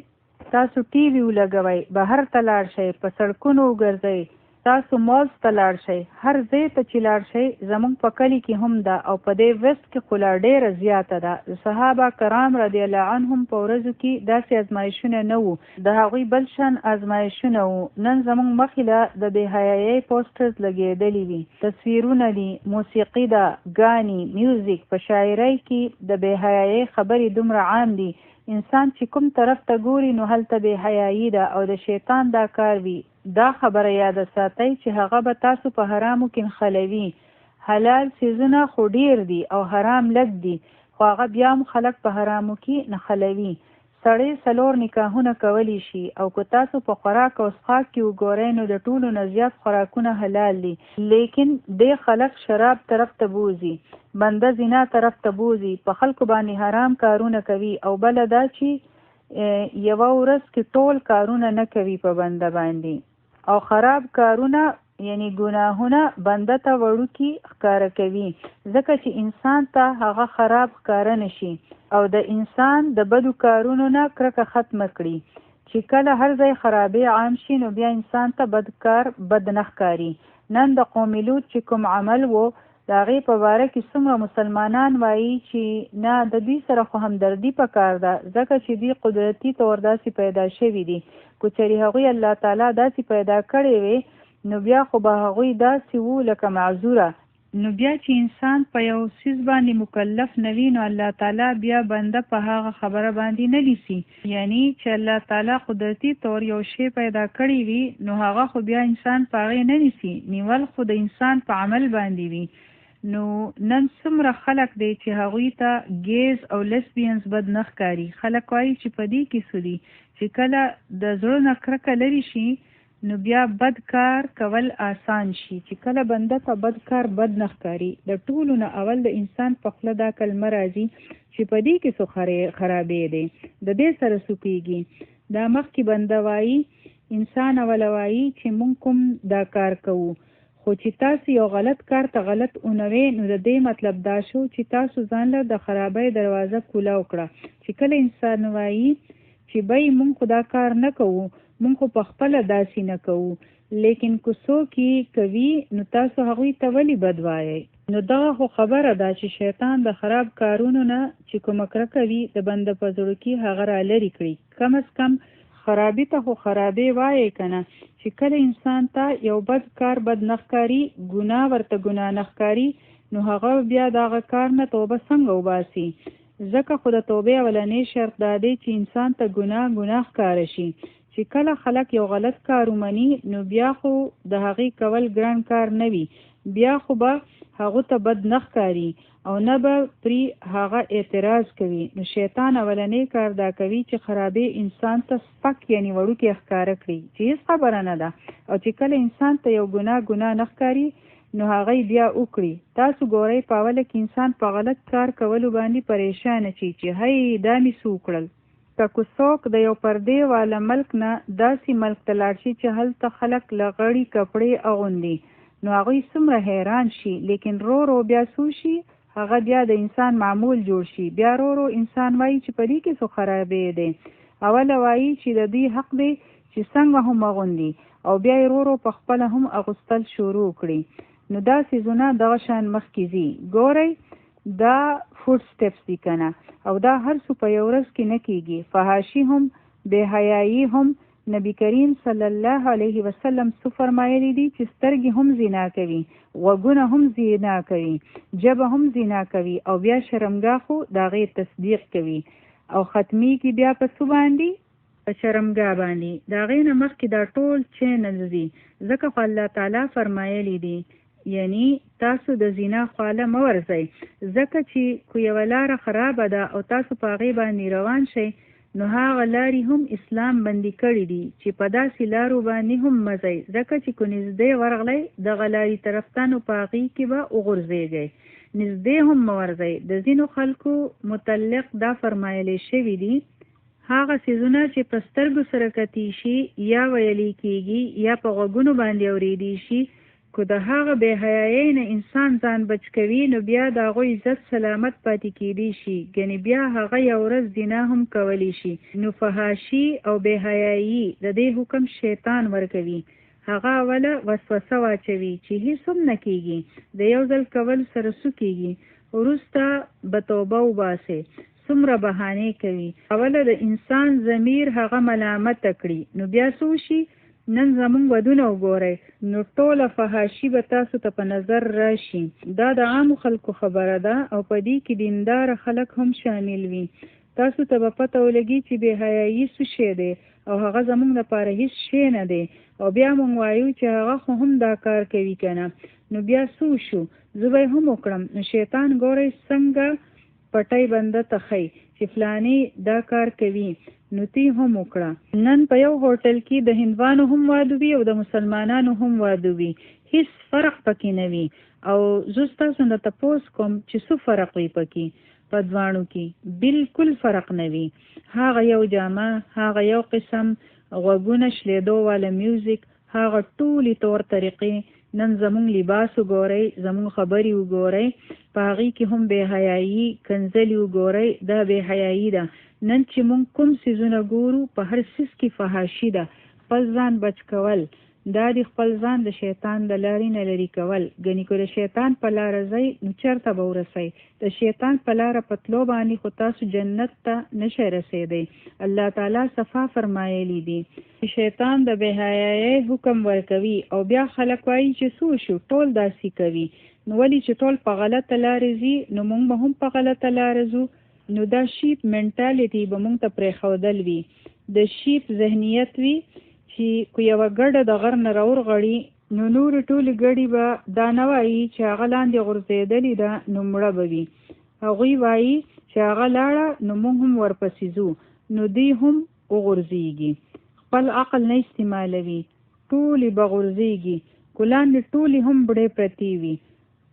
تاسو ټي وي ولګوئ، بهر ته لاړ شئ، په سړکونو وګرځئ، تاسو مالز ته لاړ شئ، هر ځای ته چې لاړ شئ. زموږ په کلي کې هم ده او په دې ویسټ کې خو لا ډېره زیاته ده. صحابه کرام رضی الله عنهم په ورځو کې داسې ازمایښونه نه وو، د هغوی بل شان ازمایښونه وو. نن زموږ مخې له د بېحیایۍ پوسټرز لګېدلي وي، تصویرونه دي، موسیقي ده، ګانې، میوزیک. په شاعرۍ کې د بېحیایۍ خبرې دومره عام دي. انسان چې کوم طرف ته ګوري نو هلته بېحیایي ده او د شیطان دا کار وي. دا خبره یاده ساتئ چې هغه به تاسو په حرامو کې نښلوي. حلال څیزونه خو ډیر دي او حرام لږ دي، خو هغه بیا هم خلک په حرامو کې نښلوي. سړی 4 نکاحونه کولی شي، او که تاسو په خوراک او څښاک کې وګورئ نو د ټولو نه زیات خوراکونه حلال دي. لیکن ډېر خلک شراب طرف ته بوزي، بنده زنا طرف ته بوزي، په خلکو باندې حرام کارونه کوي. او بله دا چې یوه ورځ کې ټول کارونه نه کوي په بنده باندې، او خراب کارونه یعنی ګناهونه بنده ته وړوکي ښکاره کوي، ځکه چې انسان ته هغه خراب ښکاره نشي او د انسان د بدو کارونو نه کرکه ختمه کړي. چې کله هر ځای خرابې عام شي نو بیا انسان ته بد کار بد نه ښکاري. نن د قوم لوط چې کوم عمل و د هغې په باره کې څومره مسلمانان وایي چې نه د دوی سره خو همدردي پکار ده، ځکه چې دوی قدرتي طور داسې پیدا شوي دي. که چېرې هغوی الله تعالی داسې پیدا کړی وي نو بیا خو به هغوی داسې وو لکه معذوره، نو بیا چې انسان په یو څیز باندې مکلف نه وي نو الله تعالی بیا بنده په هغه خبره باندې نه نیسي. یعنی چې الله تعالی قدرتي طور یو شی پیدا کړی وي نو هغه خو بیا انسان په هغې نه نیسي، نیول خو د انسان په عمل باندې وي. نو نن څومره خلک دی چې هغوی ته ګیز او لیسبینز بد نه ښکاري. خلک وایي چې په دې کې څه دي چې کله د زړه نه کرکه لرې شي نو بیا بد کار کول آسان شي. چې کله بنده ته بد کار بد نه ښکاري، د ټولو نه اول د انسان په خوله دا کلمه راځي چې په دې کې څه خرابې دی، د دې سره څه کېږي. دا مخکې بنده وایي، انسان اوله وایي چې مونږ کوم دا کار کوو، خو چې تاسو یو غلط کار ته غلط اونوي نو د دې مطلب دا شو چې تاسو ځان له د خرابۍ دروازه کولاو کړه. چې کله انسان وایي چې بای مونږ خو دا کار نه کوو، مونږ خو په خپله داسې نه کوو، لیکن که څوک یې کوي نو تاسو هغوی ته ولې بد وایئ؟ نو دغه خو خبره ده چې شیطان د خراب کارونو نه چې کومه کرکه وي د بنده په زړه کې هغه را لرې کړي. کم از کم خرابي ته خو خرابې وایئ که نه. چې کله انسان ته یو بد کار بد نه ښکاري، ګناه ورته ګناه نه ښکاري، نو هغه بیا دغه کار نه توبه څنګه وباسي؟ ځکه خو د توبې اولنی شرط دا دی چې انسان ته ګناه ښکاره شي. چې کله خلک یو غلط کار ومني نو بیا خو د هغې کول ګران کار نه وي، بیا خو به هغو ته بد نه ښکاري او نه به پرې هغه اعتراض کوي. نو شیطان اولنی کار دا کوي چې خرابې انسان ته سپک یعنی وړوکې ښکاره کړي چې هېڅ خبره نه ده. او چې کله انسان ته یو ګناه نه ښکاري نو هغه بیا وکړي. تاسو ګورئ په اوله کې انسان په غلط کار کولو باندې پریشانه شي چې هی دا مې څه وکړل. که څوک د یو پردې والا ملک نه داسې ملک ته لاړ شي چې هلته خلک له غړي کپړې اغوندي نو هغوی څومره حیران شي، لیکن رو بیا څه شي، هغه بیا د انسان معمول جوړ شي. بیا رو انسان وایي چې په دې کې څه خرابې دی. اوله وایي چې د دې حق دی چې څنګه هم اغوندي او بیا یې رو په خپله هم اغوستل شروع کړي. نو دا څیزونه دغه شان مخکې ځي. ګورئ دا فوډ سټیپس دي که نه، او دا هر څه په یو ورځ کې نه کېږي. فحاشي هم بې حیایي هم نبی کریم صلی الله علیه وسلم څه فرمایلی دي چې سترګې هم زنا کوي، غوږونه هم زنا کوي، ژبه هم زنا کوي او بیا شرمګاه خو د هغې تصدیق کوي او ختمیږي بیا په څه باندې؟ په شرمګاه باندې. د هغې نه مخکې دا ټول چینلز دي. ځکه خو الله تعالی فرمایلی دي یعنی تاسو د زنا خواله مه ورځئ، ځکه چې کو یوه لاره خرابه ده او تاسو په هغې باندې روان شئ نو هغه لارې هم اسلام بندي کړي دي چې په داسې لارو باندې هم مه ځئ، ځکه چې کو نږدې ورغلی دغه لارې طرف ته نو په هغې کې به وغورځېږئ. نږدې هم مه ورځئ. د ځینو خلکو متعلق دا فرمایلی شوي دي هغه څیزونه چې په سترګو سره کتی شي یا ویلی کېږي یا په غوږونو باندې اورېدی شي، که د هغه بې حیایۍ نه انسان ځان بچ کوي نو بیا د هغوی عزت سلامت پاتې کېدی شي، ګنې بیا هغه یو ورځ زنا هم کولی شي. نو فحاشي او بې حیایي د دې حکم شیطان ورکوي. هغه اوله وسوسه واچوي چې هېڅ هم نه کېږي، د یو ځل کول سره څه کېږي، وروسته به توبه وباسئ. څومره بهانې کوي. اوله د انسان ضمیر هغه ملامته کړي نو بیا څه وشي؟ نن زمونږ ودونه وګورئ نو ټوله فحاشي به تاسو ته په نظر راشي. دا د عامو خلکو خبره ده او په دې کې دینداره خلک هم شامل وي. تاسو ته به پته ولګي چې بې حیایي څه شی دی او هغه زمونږ لپاره هېڅ شی نه دی او بیا مونږ وایو چې هغه خو هم دا کار کوي که نه. نو بیا څه شو؟ زه به یې هم وکړم. نو شیطان ګورئ څنګه پټی بنده ته ښي چې فلانې دا کار کوي نو تی هم وکړه. نن په یو هوټل کې د هندوانو هم واده وي او د مسلمانانو هم واده وي، هیڅ فرق پکې نه وي. او زه ستاسو نه تپوس کوم چې څه فرق وي پکې؟ په دواړو کې بالکل فرق نه وي. هغه یو جامه، هغه یو قسم غوږونه شلیدو والا میوزیک، هغه ټولې طور طریقې. نن زمونږ لباس وګورئ، زمونږ خبرې وګورئ، په هغې کې هم بې حیایي کنځلې وګورئ، دا بې حیایي ده. نن چې مونږ کوم څیزونه ګورو په هر څیز کې فحاشي ده. خپل ځان بچ کول دا د خپل ځان د شیطان د لارې نه لرې کول. ګنې که د شیطان په لاره ځئ نو چېرته به ورسئ؟ د شیطان په لاره په تلو باندې خو تاسو جنت ته نشئ رسېدی. الله تعالی صفا فرمایلی دي چې شیطان د بې حیایۍ حکم ورکوي او بیا خلک وایي چې څه وشو ټول داسې کوي. نو ولې چې ټول په غلطه لارې ځي نو موږ به هم په غلطه لارې ځو. نو دا شیپ منټالیټي به موږ ته پرېښودل وي، د شیپ ذهنیت وي چې کو یوه ګډه د غر نه راورغړي نو نورې ټولې ګډې به دا نه وایي چې هغه لاندې غورځېدلې ده نو مړه به وي. هغوی وایي چې هغه لاړه نو موږ هم ورپسې ځو، نو دوی هم وغورځېږي. خپل عقل نه استعمالوي، ټولې به غورځېږي. که لاندې ټولې هم بړې پرتې وي.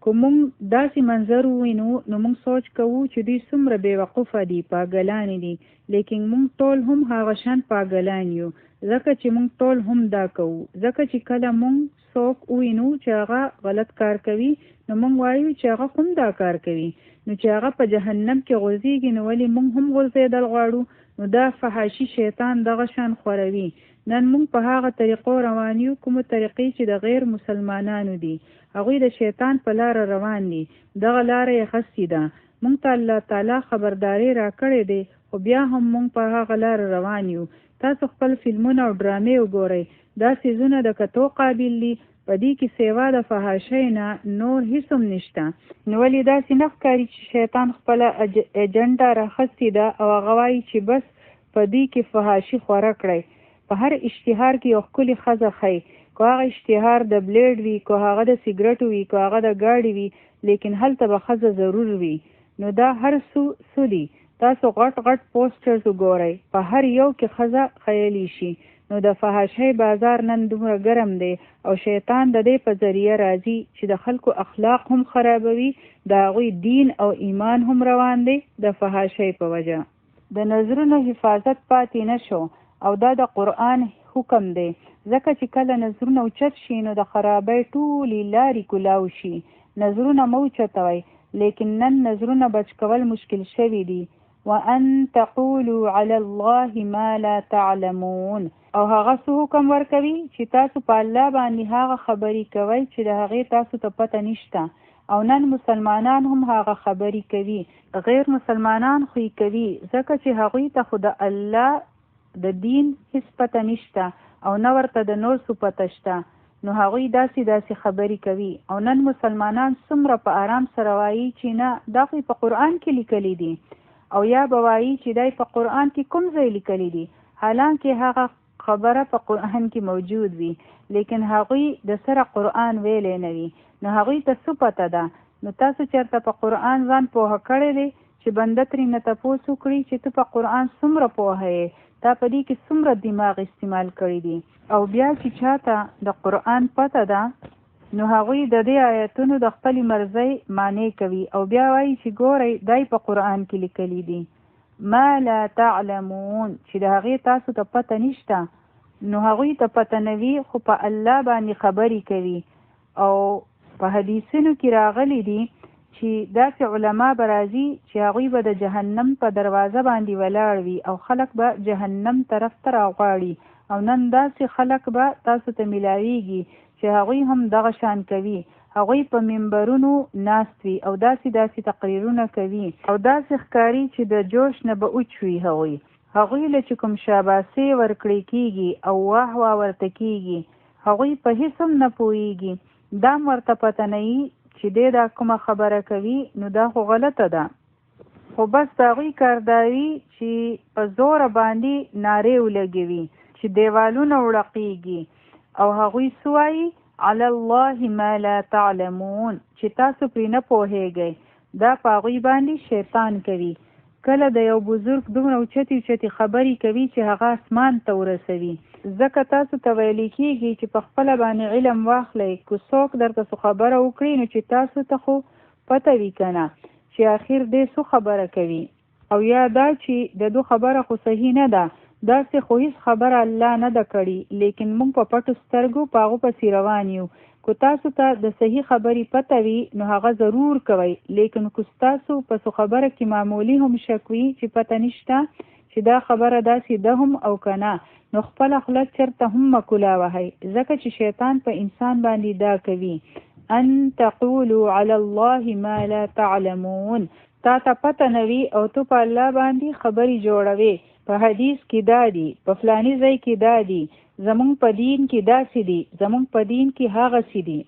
که موږ داسې منظر ووینو نو موږ سوچ کوو چې دوی څومره بې وقفه دي، پاګلانې دي، لیکن موږ ټول هم هغه شان پاګلان یو، ځکه چې موږ ټول هم دا کوو. ځکه چې کله موږ څوک ووینو چې هغه غلط کار کوي نو موږ وایو چې هغه هم دا کار کوي، نو چې هغه په جهنم کې غورځېږي نو ولې موږ هم غورځېدل غواړو. نو دا فحاشي شیطان دغه شان خوروي. نن موږ په هغه طریقو روان یو کومه طریقې چې د غیر مسلمانانو دي، هغوی د شیطان په لاره روان دي، دغه لاره یې خستې ده. موږ ته الله تعالی خبرداری راکړې دی خو بیا هم موږ په هغه لاره روان یو. تاسو خپل فلمونه او ډرامې وګورئ، دا څیزونه د کتو قابل دي، په دې کې سیوا د فحاشۍ نه نور هیڅ هم نشته. نو ولې داسې نه ښکاري چې شیطان خپله اجنډا راخستې ده او هغه وایي چې بس په دې کې فحاشي خوره کړئ. په هر اشتهار کې یو ښکلې ښځه ښیي، که هغه اشتهار د بلیډ وي، که هغه د سیګرټو وي، که هغه د ګاډي وي، لیکن هلته به ښځه ضرور وي. نو دا هر څه دي. تاسو غټ غټ پوسټرز وګورئ، په هر یو کې ښځه ښیلی شي. نو د فحاشۍ بازار نن دومره ګرم دی او شیطان د دې په ذریعه راځي چې د خلکو اخلاق هم خرابوي، د هغوی دین او ایمان هم روان دی د فحاشۍ په وجه. د نظرونو حفاظت پاتې نه شو او دا د قرآن حکم دی، ځکه چې کله نظرونه اوچت شي نو د خرابۍ ټولې لارې کولاو شي. نظرونه مه اوچتوئ، لیکن نن نظرونه بچ کول مشکل شوي دي. وَأَن تَقُولُوا عَلَى اللَّهِ مَا لَا تَعْلَمُونَ. او هغه څه حکم ورکوي چې تاسو په الله باندې هغه خبرې کوئ چې د هغې تاسو ته پته نشته. او نن مسلمانان هم هغه خبرې کوي، غیر مسلمانان خو یې کوي، ځکه چې هغوی ته خو د الله د دین هیڅ پته نشته او نه ورته د نور څه پته شته. نو هغوی داسې خبرې کوي. او نن مسلمانان څومره په آرام سره وایي چې نه دا خو په قرآن کې لیکلي دي، او یا به وایي چې دا په قرآن کې کوم ځای لیکلي دي، حالانکه هغه خبره په قرآن کې موجود وي، لیکن هغوی د سره قرآن ویلی نه وي. نو هغوی ته څه پته ده؟ نو تاسو چېرته په قرآن ځان پوهه کړی دی چې بنده ترېنه تپوس وکړي چې ته په قرآن څومره پوهه یې، تا په دې کې څومره دماغ استعمال کړی دي؟ او بیا چې چاته د قرآن پته ده نو هغوی د دې آیتونو د خپلې مرضۍ معنی کوي او بیا وایي چې ګورئ دای په قرآن کې لیکلي دي ما لا تعلمون، چې د هغې تاسو ته پته نشته. نو هغوی ته پته نه وي خو په الله باندې خبرې کوي. او په حدیثونو کې راغلی دي چې داسې علما به راځي چې هغوی به د جهنم په دروازه باندې ولاړ وي او خلک به جهنم طرف ته راغواړي. او نن داسې خلک به تاسو ته ملاویږي چې هغوی هم دغه شان کوي. هغوی په منبرونو ناست وي او داسې تقریرونه کوي او داسې ښکاري چې د جوش نه به اوچوي. هغوی له چې کوم شاباسي ورکړی کېږي او واه واه ورته کېږي، هغوی په هېڅ هم نه پوهېږي. دا ورته پته نه وي چې دی دا کومه خبره کوي، نو دا خو غلطه ده. خو بس د هغوی کار دا وي چې په زوره باندې نارې ولګوي چې دیوالونه وړقېږي او هغوی څه وایي علی الله ما لا تعلمون، چې تاسو پرې نه پوهېږئ. دا په هغوی باندې شیطان کوي. کله د یو بزرګ دومره اوچتې خبرې کوي چې هغه اسمان ته ورسوي. ځکه تاسو ته ویلې کېږي چې په خپله باندې علم واخلئ. که څوک درته څه خبره وکړي نو چې تاسو ته خو پته وي که نه چې آخر دې څه خبره کوي، او یا دا چې د دو خبره خو صحیح نه ده، داسې خو هیڅ خبره الله نه ده کړې، لیکن موږ په پټو سترګو په هغو پسې روان یو. که تاسو ته د صحیح خبرې پته وي نو هغه ضرور کوئ، لیکن که تاسو په څه خبره کې معمولی هم شک وي چې پته نشته چې دا خبره داسې ده هم او که نه، نو خپله خوله چېرته هم مه کولا وهئ، ځکه چې شیطان په انسان باندې دا کوي. ان تقولوا علی الله ما لا تعلمون، تا ته پته نه وي او ته په الله باندې خبرې جوړوې. په حدیث کې دا دي، په فلاني ځای کې دا دي، زمونږ په دین کې داسې دي، زمونږ په دین کې هغسې دي.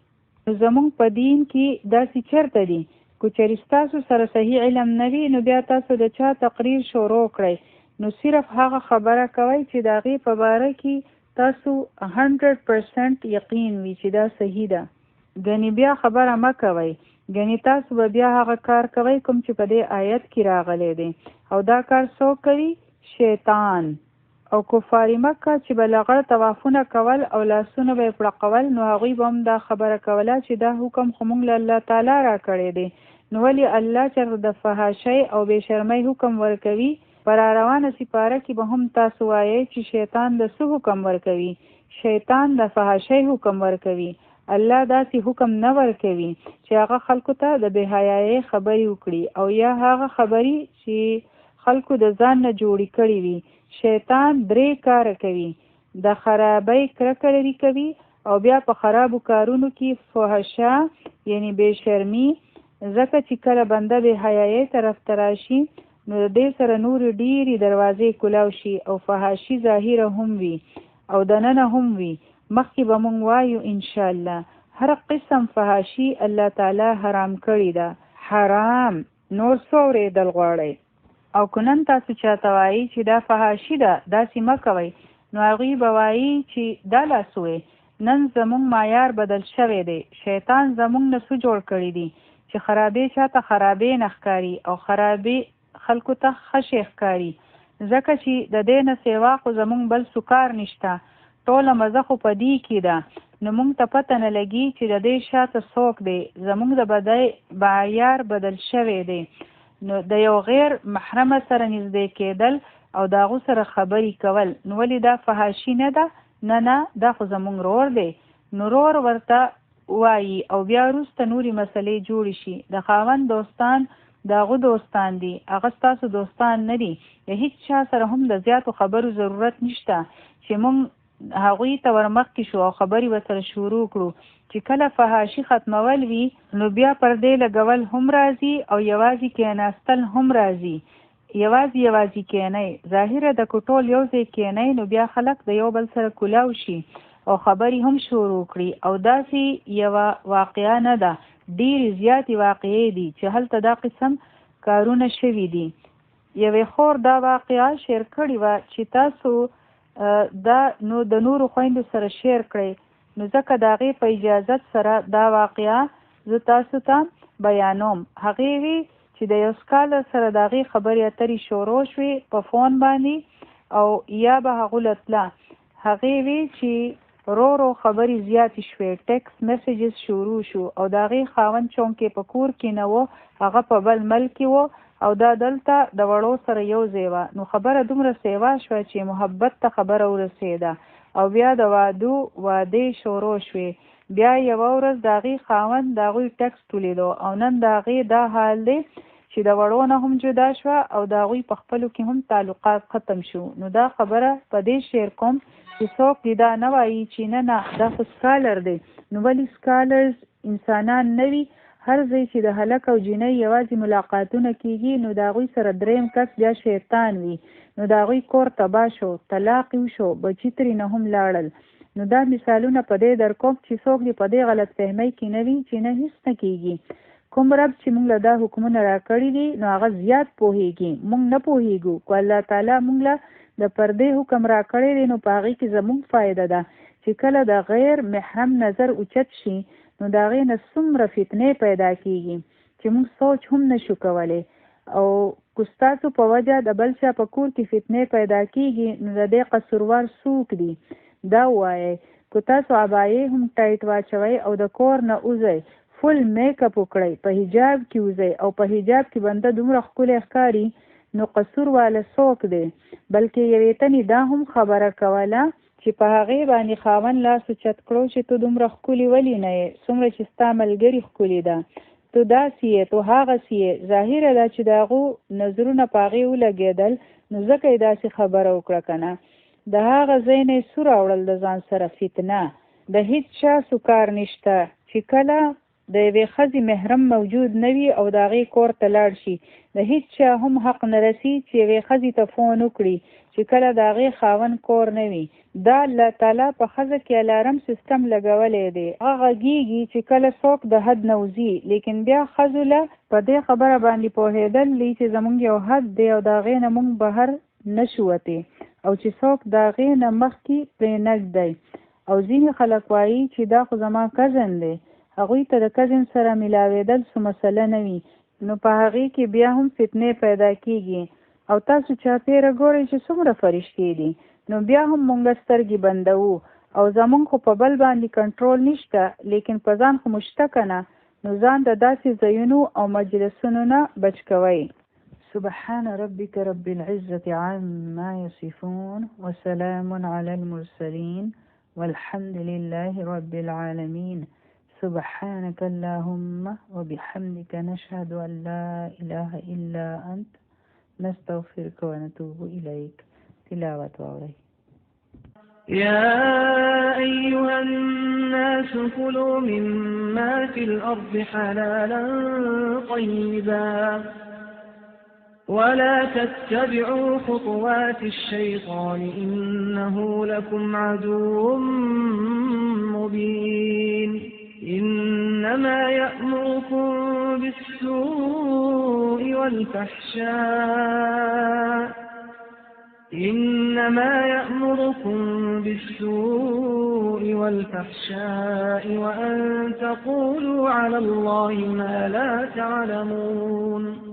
زمونږ په دین کې داسې چرته دي که چېرې ستاسو سره صحیح علم نه وي نو بیا تاسو د چا تقریر شروع کړئ نو صرف هغه خبره کوئ چې د هغې په باره کې تاسو 100% یقین وي چې دا صحیح ده. ګنې بیا خبره مه کوئ، ګنې تاسو به بیا هغه کار کوئ کوم چې په دې آیت کې راغلی دی، او دا کار څوک کوي؟ شیطان او کفار مکه چې به لغړ طوافونه کول او لاسونه به یې پړقول، نو هغوی به هم دا خبره کوله چې دا حکم خو موږ له الله تعالی راکړی دی، نو ولې الله چېرته د فحاشۍ او بې شرمۍ حکم ورکوي؟ پر روانه سپاره کې به هم تاسو وایئ چې شیطان د څه حکم ورکوي؟ شیطان د فحاشۍ حکم ورکوي. الله داسې حکم نه ورکوي چې هغه خلکو ته د بې حیایۍ خبرې وکړي او یا هغه خبرې چې خلکو د ځان نه جوړې کړي وي. شیطان 3 کاره کوي، د خرابۍ کرکه لري کوي او بیا په خرابو کارونو کې فحشا یعنی بې شرمي، ځکه چې کله بنده بې حیایۍ طرف ته راشي نو د دې سره نورې ډېرې دروازې کلاو شي او فحاشي ظاهره هم وي او دننه هم وي. مخکې به مونږ وایو انشاءالله هر قسم فحاشي الله تعالی حرام کړی ده. حرام نور څه اورېدل غواړئ؟ او که نن تاسو چاته وایي چې دا فحاشي ده داسې مه کوئ، نو هغوی به وایي چې دا لا څه نن زمونږ معیار بدل شوی دی. شیطان زمونږ نه څه جوړ کړي دي چې خرابې چاته خرابې نه ښکاري او خرابې خلکو ته ښه ښکاري، ځکه چې د دې نه سیوا خو زمونږ بل سکار نشته، ټوله مزه خو په دې کې ده. نو موږ ته پته نه لګي چې د دې شاته څوک دی. زمونږ د بدۍ معیار بدل شوی دی. نو د یو غیر محرمه سره نږدې کېدل او د هغو سره خبرې کول، نو ولې دا فحاشي نه ده؟ نه دا خو زمونږ رور دی. نو رور ورته وایي او بیا وروسته نورې مسلې جوړې شي. د خاوند دوستان د هغو دوستان دي، هغه ستاسو دوستان نه دي. د هیڅ چا سره هم د زیاتو خبرو ضرورت نشته چې موږ هغوی ته ورمخکې شو او خبرې ورسره شروع کړو. چې کله فحاشي ختمول وي نو بیا پردې لګول هم راځي او یوازې کېناستل هم راځي. یوازې کېنئ، ظاهره د کټول یو ځای کېنئ نو بیا خلک د یو بل سره کلاو شي او خبرې هم شروع کړي. او داسې یوه واقعه نه ده، ډېرې زیاتې واقعې دي چې هلته دا قسم کارونه شوي دي. یوې خور دا واقعه شیر کړې وه چې تاسو دا نو د نورو خویندو سره شیر کړئ، نو ځکه د هغې په اجازت سره دا واقعه زه تاسو ته بیانوم. هغې وی چې د یو سکالر سره د هغې خبرې اترې شروع شوې په فون باندې او یا به هغو له تله. هغې وی چې رو خبرې زیاتې شوې، ټیکس میسیجز شروع شو او د هغې خاوند چونکې په کور کې نه و، هغه په بل ملک کې و او دا دلته د وړو سره یو ځای وه. نو خبره دومره سیوا شوه چې محبت ته خبره ورسېده او بیا د وادې شروع شوې. بیا یوه ورځ د هغې خاوند د هغوی ټیکس تولیدو او نن د هغې دا حال دی چې د وړو نه هم جدا شوه او د هغوی په خپلو کې هم تعلقات ختم شو. نو دا خبره په دې شیر کوم چې څوک دې دا نه وایي چې نه دا خو سکالر دی. نو ولې سکالرز انسانان نه وي؟ هر ځای چې د هلک او جینۍ یوازې ملاقاتونه کېږي نو د هغوی سره دریم کس بیا شیطان وي. نو د هغوی کور تباه شو، طلاق یې وشو، بچي ترې نه هم لاړل. نو دا مثالونه په دې در کوم چې څوک دې په دې غلط فهمۍ کې نه وي چې نه هېڅ نه کېږي. کوم رب چې موږ له دا حکمونه راکړي دي نو هغه زیات پوهېږي، موږ نه پوهېږو. که الله تعالی موږ له د پردې حکم راکړی دی نو په هغې کې زموږ فایده ده چې کله د غیر محرم نظر اوچت شي نو د هغې نه څومره فتنې پیدا کېږي چې موږ سوچ هم نشو کولی. او که ستاسو په وجه د بل چا په کور کې فتنې پیدا کېږي نو د دې قصوروار څوک دي دا ووایئ. که تاسو عبایې هم ټایټ واچوئ او د کور نه وځئ، فل میک اپ وکړئ، په حجاب کې وځئ او په حجاب کې بنده دومره ښکلی ښکاري نو قصور والا څوک دی؟ بلکې یوې تنې دا هم خبره کوله چې په هغې باندې خاوند لاس اوچت کړو چې ته دومره ښکلي ولې نه یې، څومره چې ستا ملګري ښکلي ده، ته داسې یې، ته هغسې یې. ظاهره ده چې د هغو نظرونه په هغې ولګېدل نو ځکه یې داسې خبره وکړه که نه. د هغه ځای نه یې سور راوړل د ځان سره فتنه. د هیڅ چا سو کار نشته چې کله د یوې ښځې محرم موجود نه وي او د هغې کور ته لاړ شي. د هیڅ چا هم حق نه رسي چې یوې ښځې ته فون وکړي چې کله د هغې خاوند کور نه وي. دا الله تعالی په ښځه کې الارم سیستم لګولی دی. هغه غږیږي چې کله څوک د حد نه وځي، لیکن بیا ښځو له په دې خبره باندې پوهېدل دي چې زموږ یو حد دی او د هغې نه موږ بهر نه شو وتی او چې څوک د هغې نه مخکې پرې نږدی. او ځینې خلک وایي چې دا خو زما کزن دی، هغوی ته د کزن سره ملاوېدل څه مسله نه وي، نو په هغې کې بیا هم فتنې پیدا کېږي. او تاسو چاپېره ګورئ چې څومره فرشتې دي، نو بیا هم مونږ سترګې بندوو او زمونږ خو په بل باندې کنټرول نشته، لیکن په ځان خو مو شته که نه، نو ځان د داسې ځایونو او مجلسونو نه بچ کوئ. سبحان ربك رب العزة عما يصفون وسلام على المرسلين والحمد لله رب العالمين. سبحانك اللهم وبحمدك نشهد أن لا إله إلا أنت نستغفرك ونتوب إليك. تلاوة وعلي. يا أيها الناس كلوا مما في الأرض حلالا طيبا ولا تتبعوا خطوات الشيطان إنه لكم عدو مبين. إنما يأمركم بالسوء والفحشاء وأن تقولوا على الله ما لا تعلمون.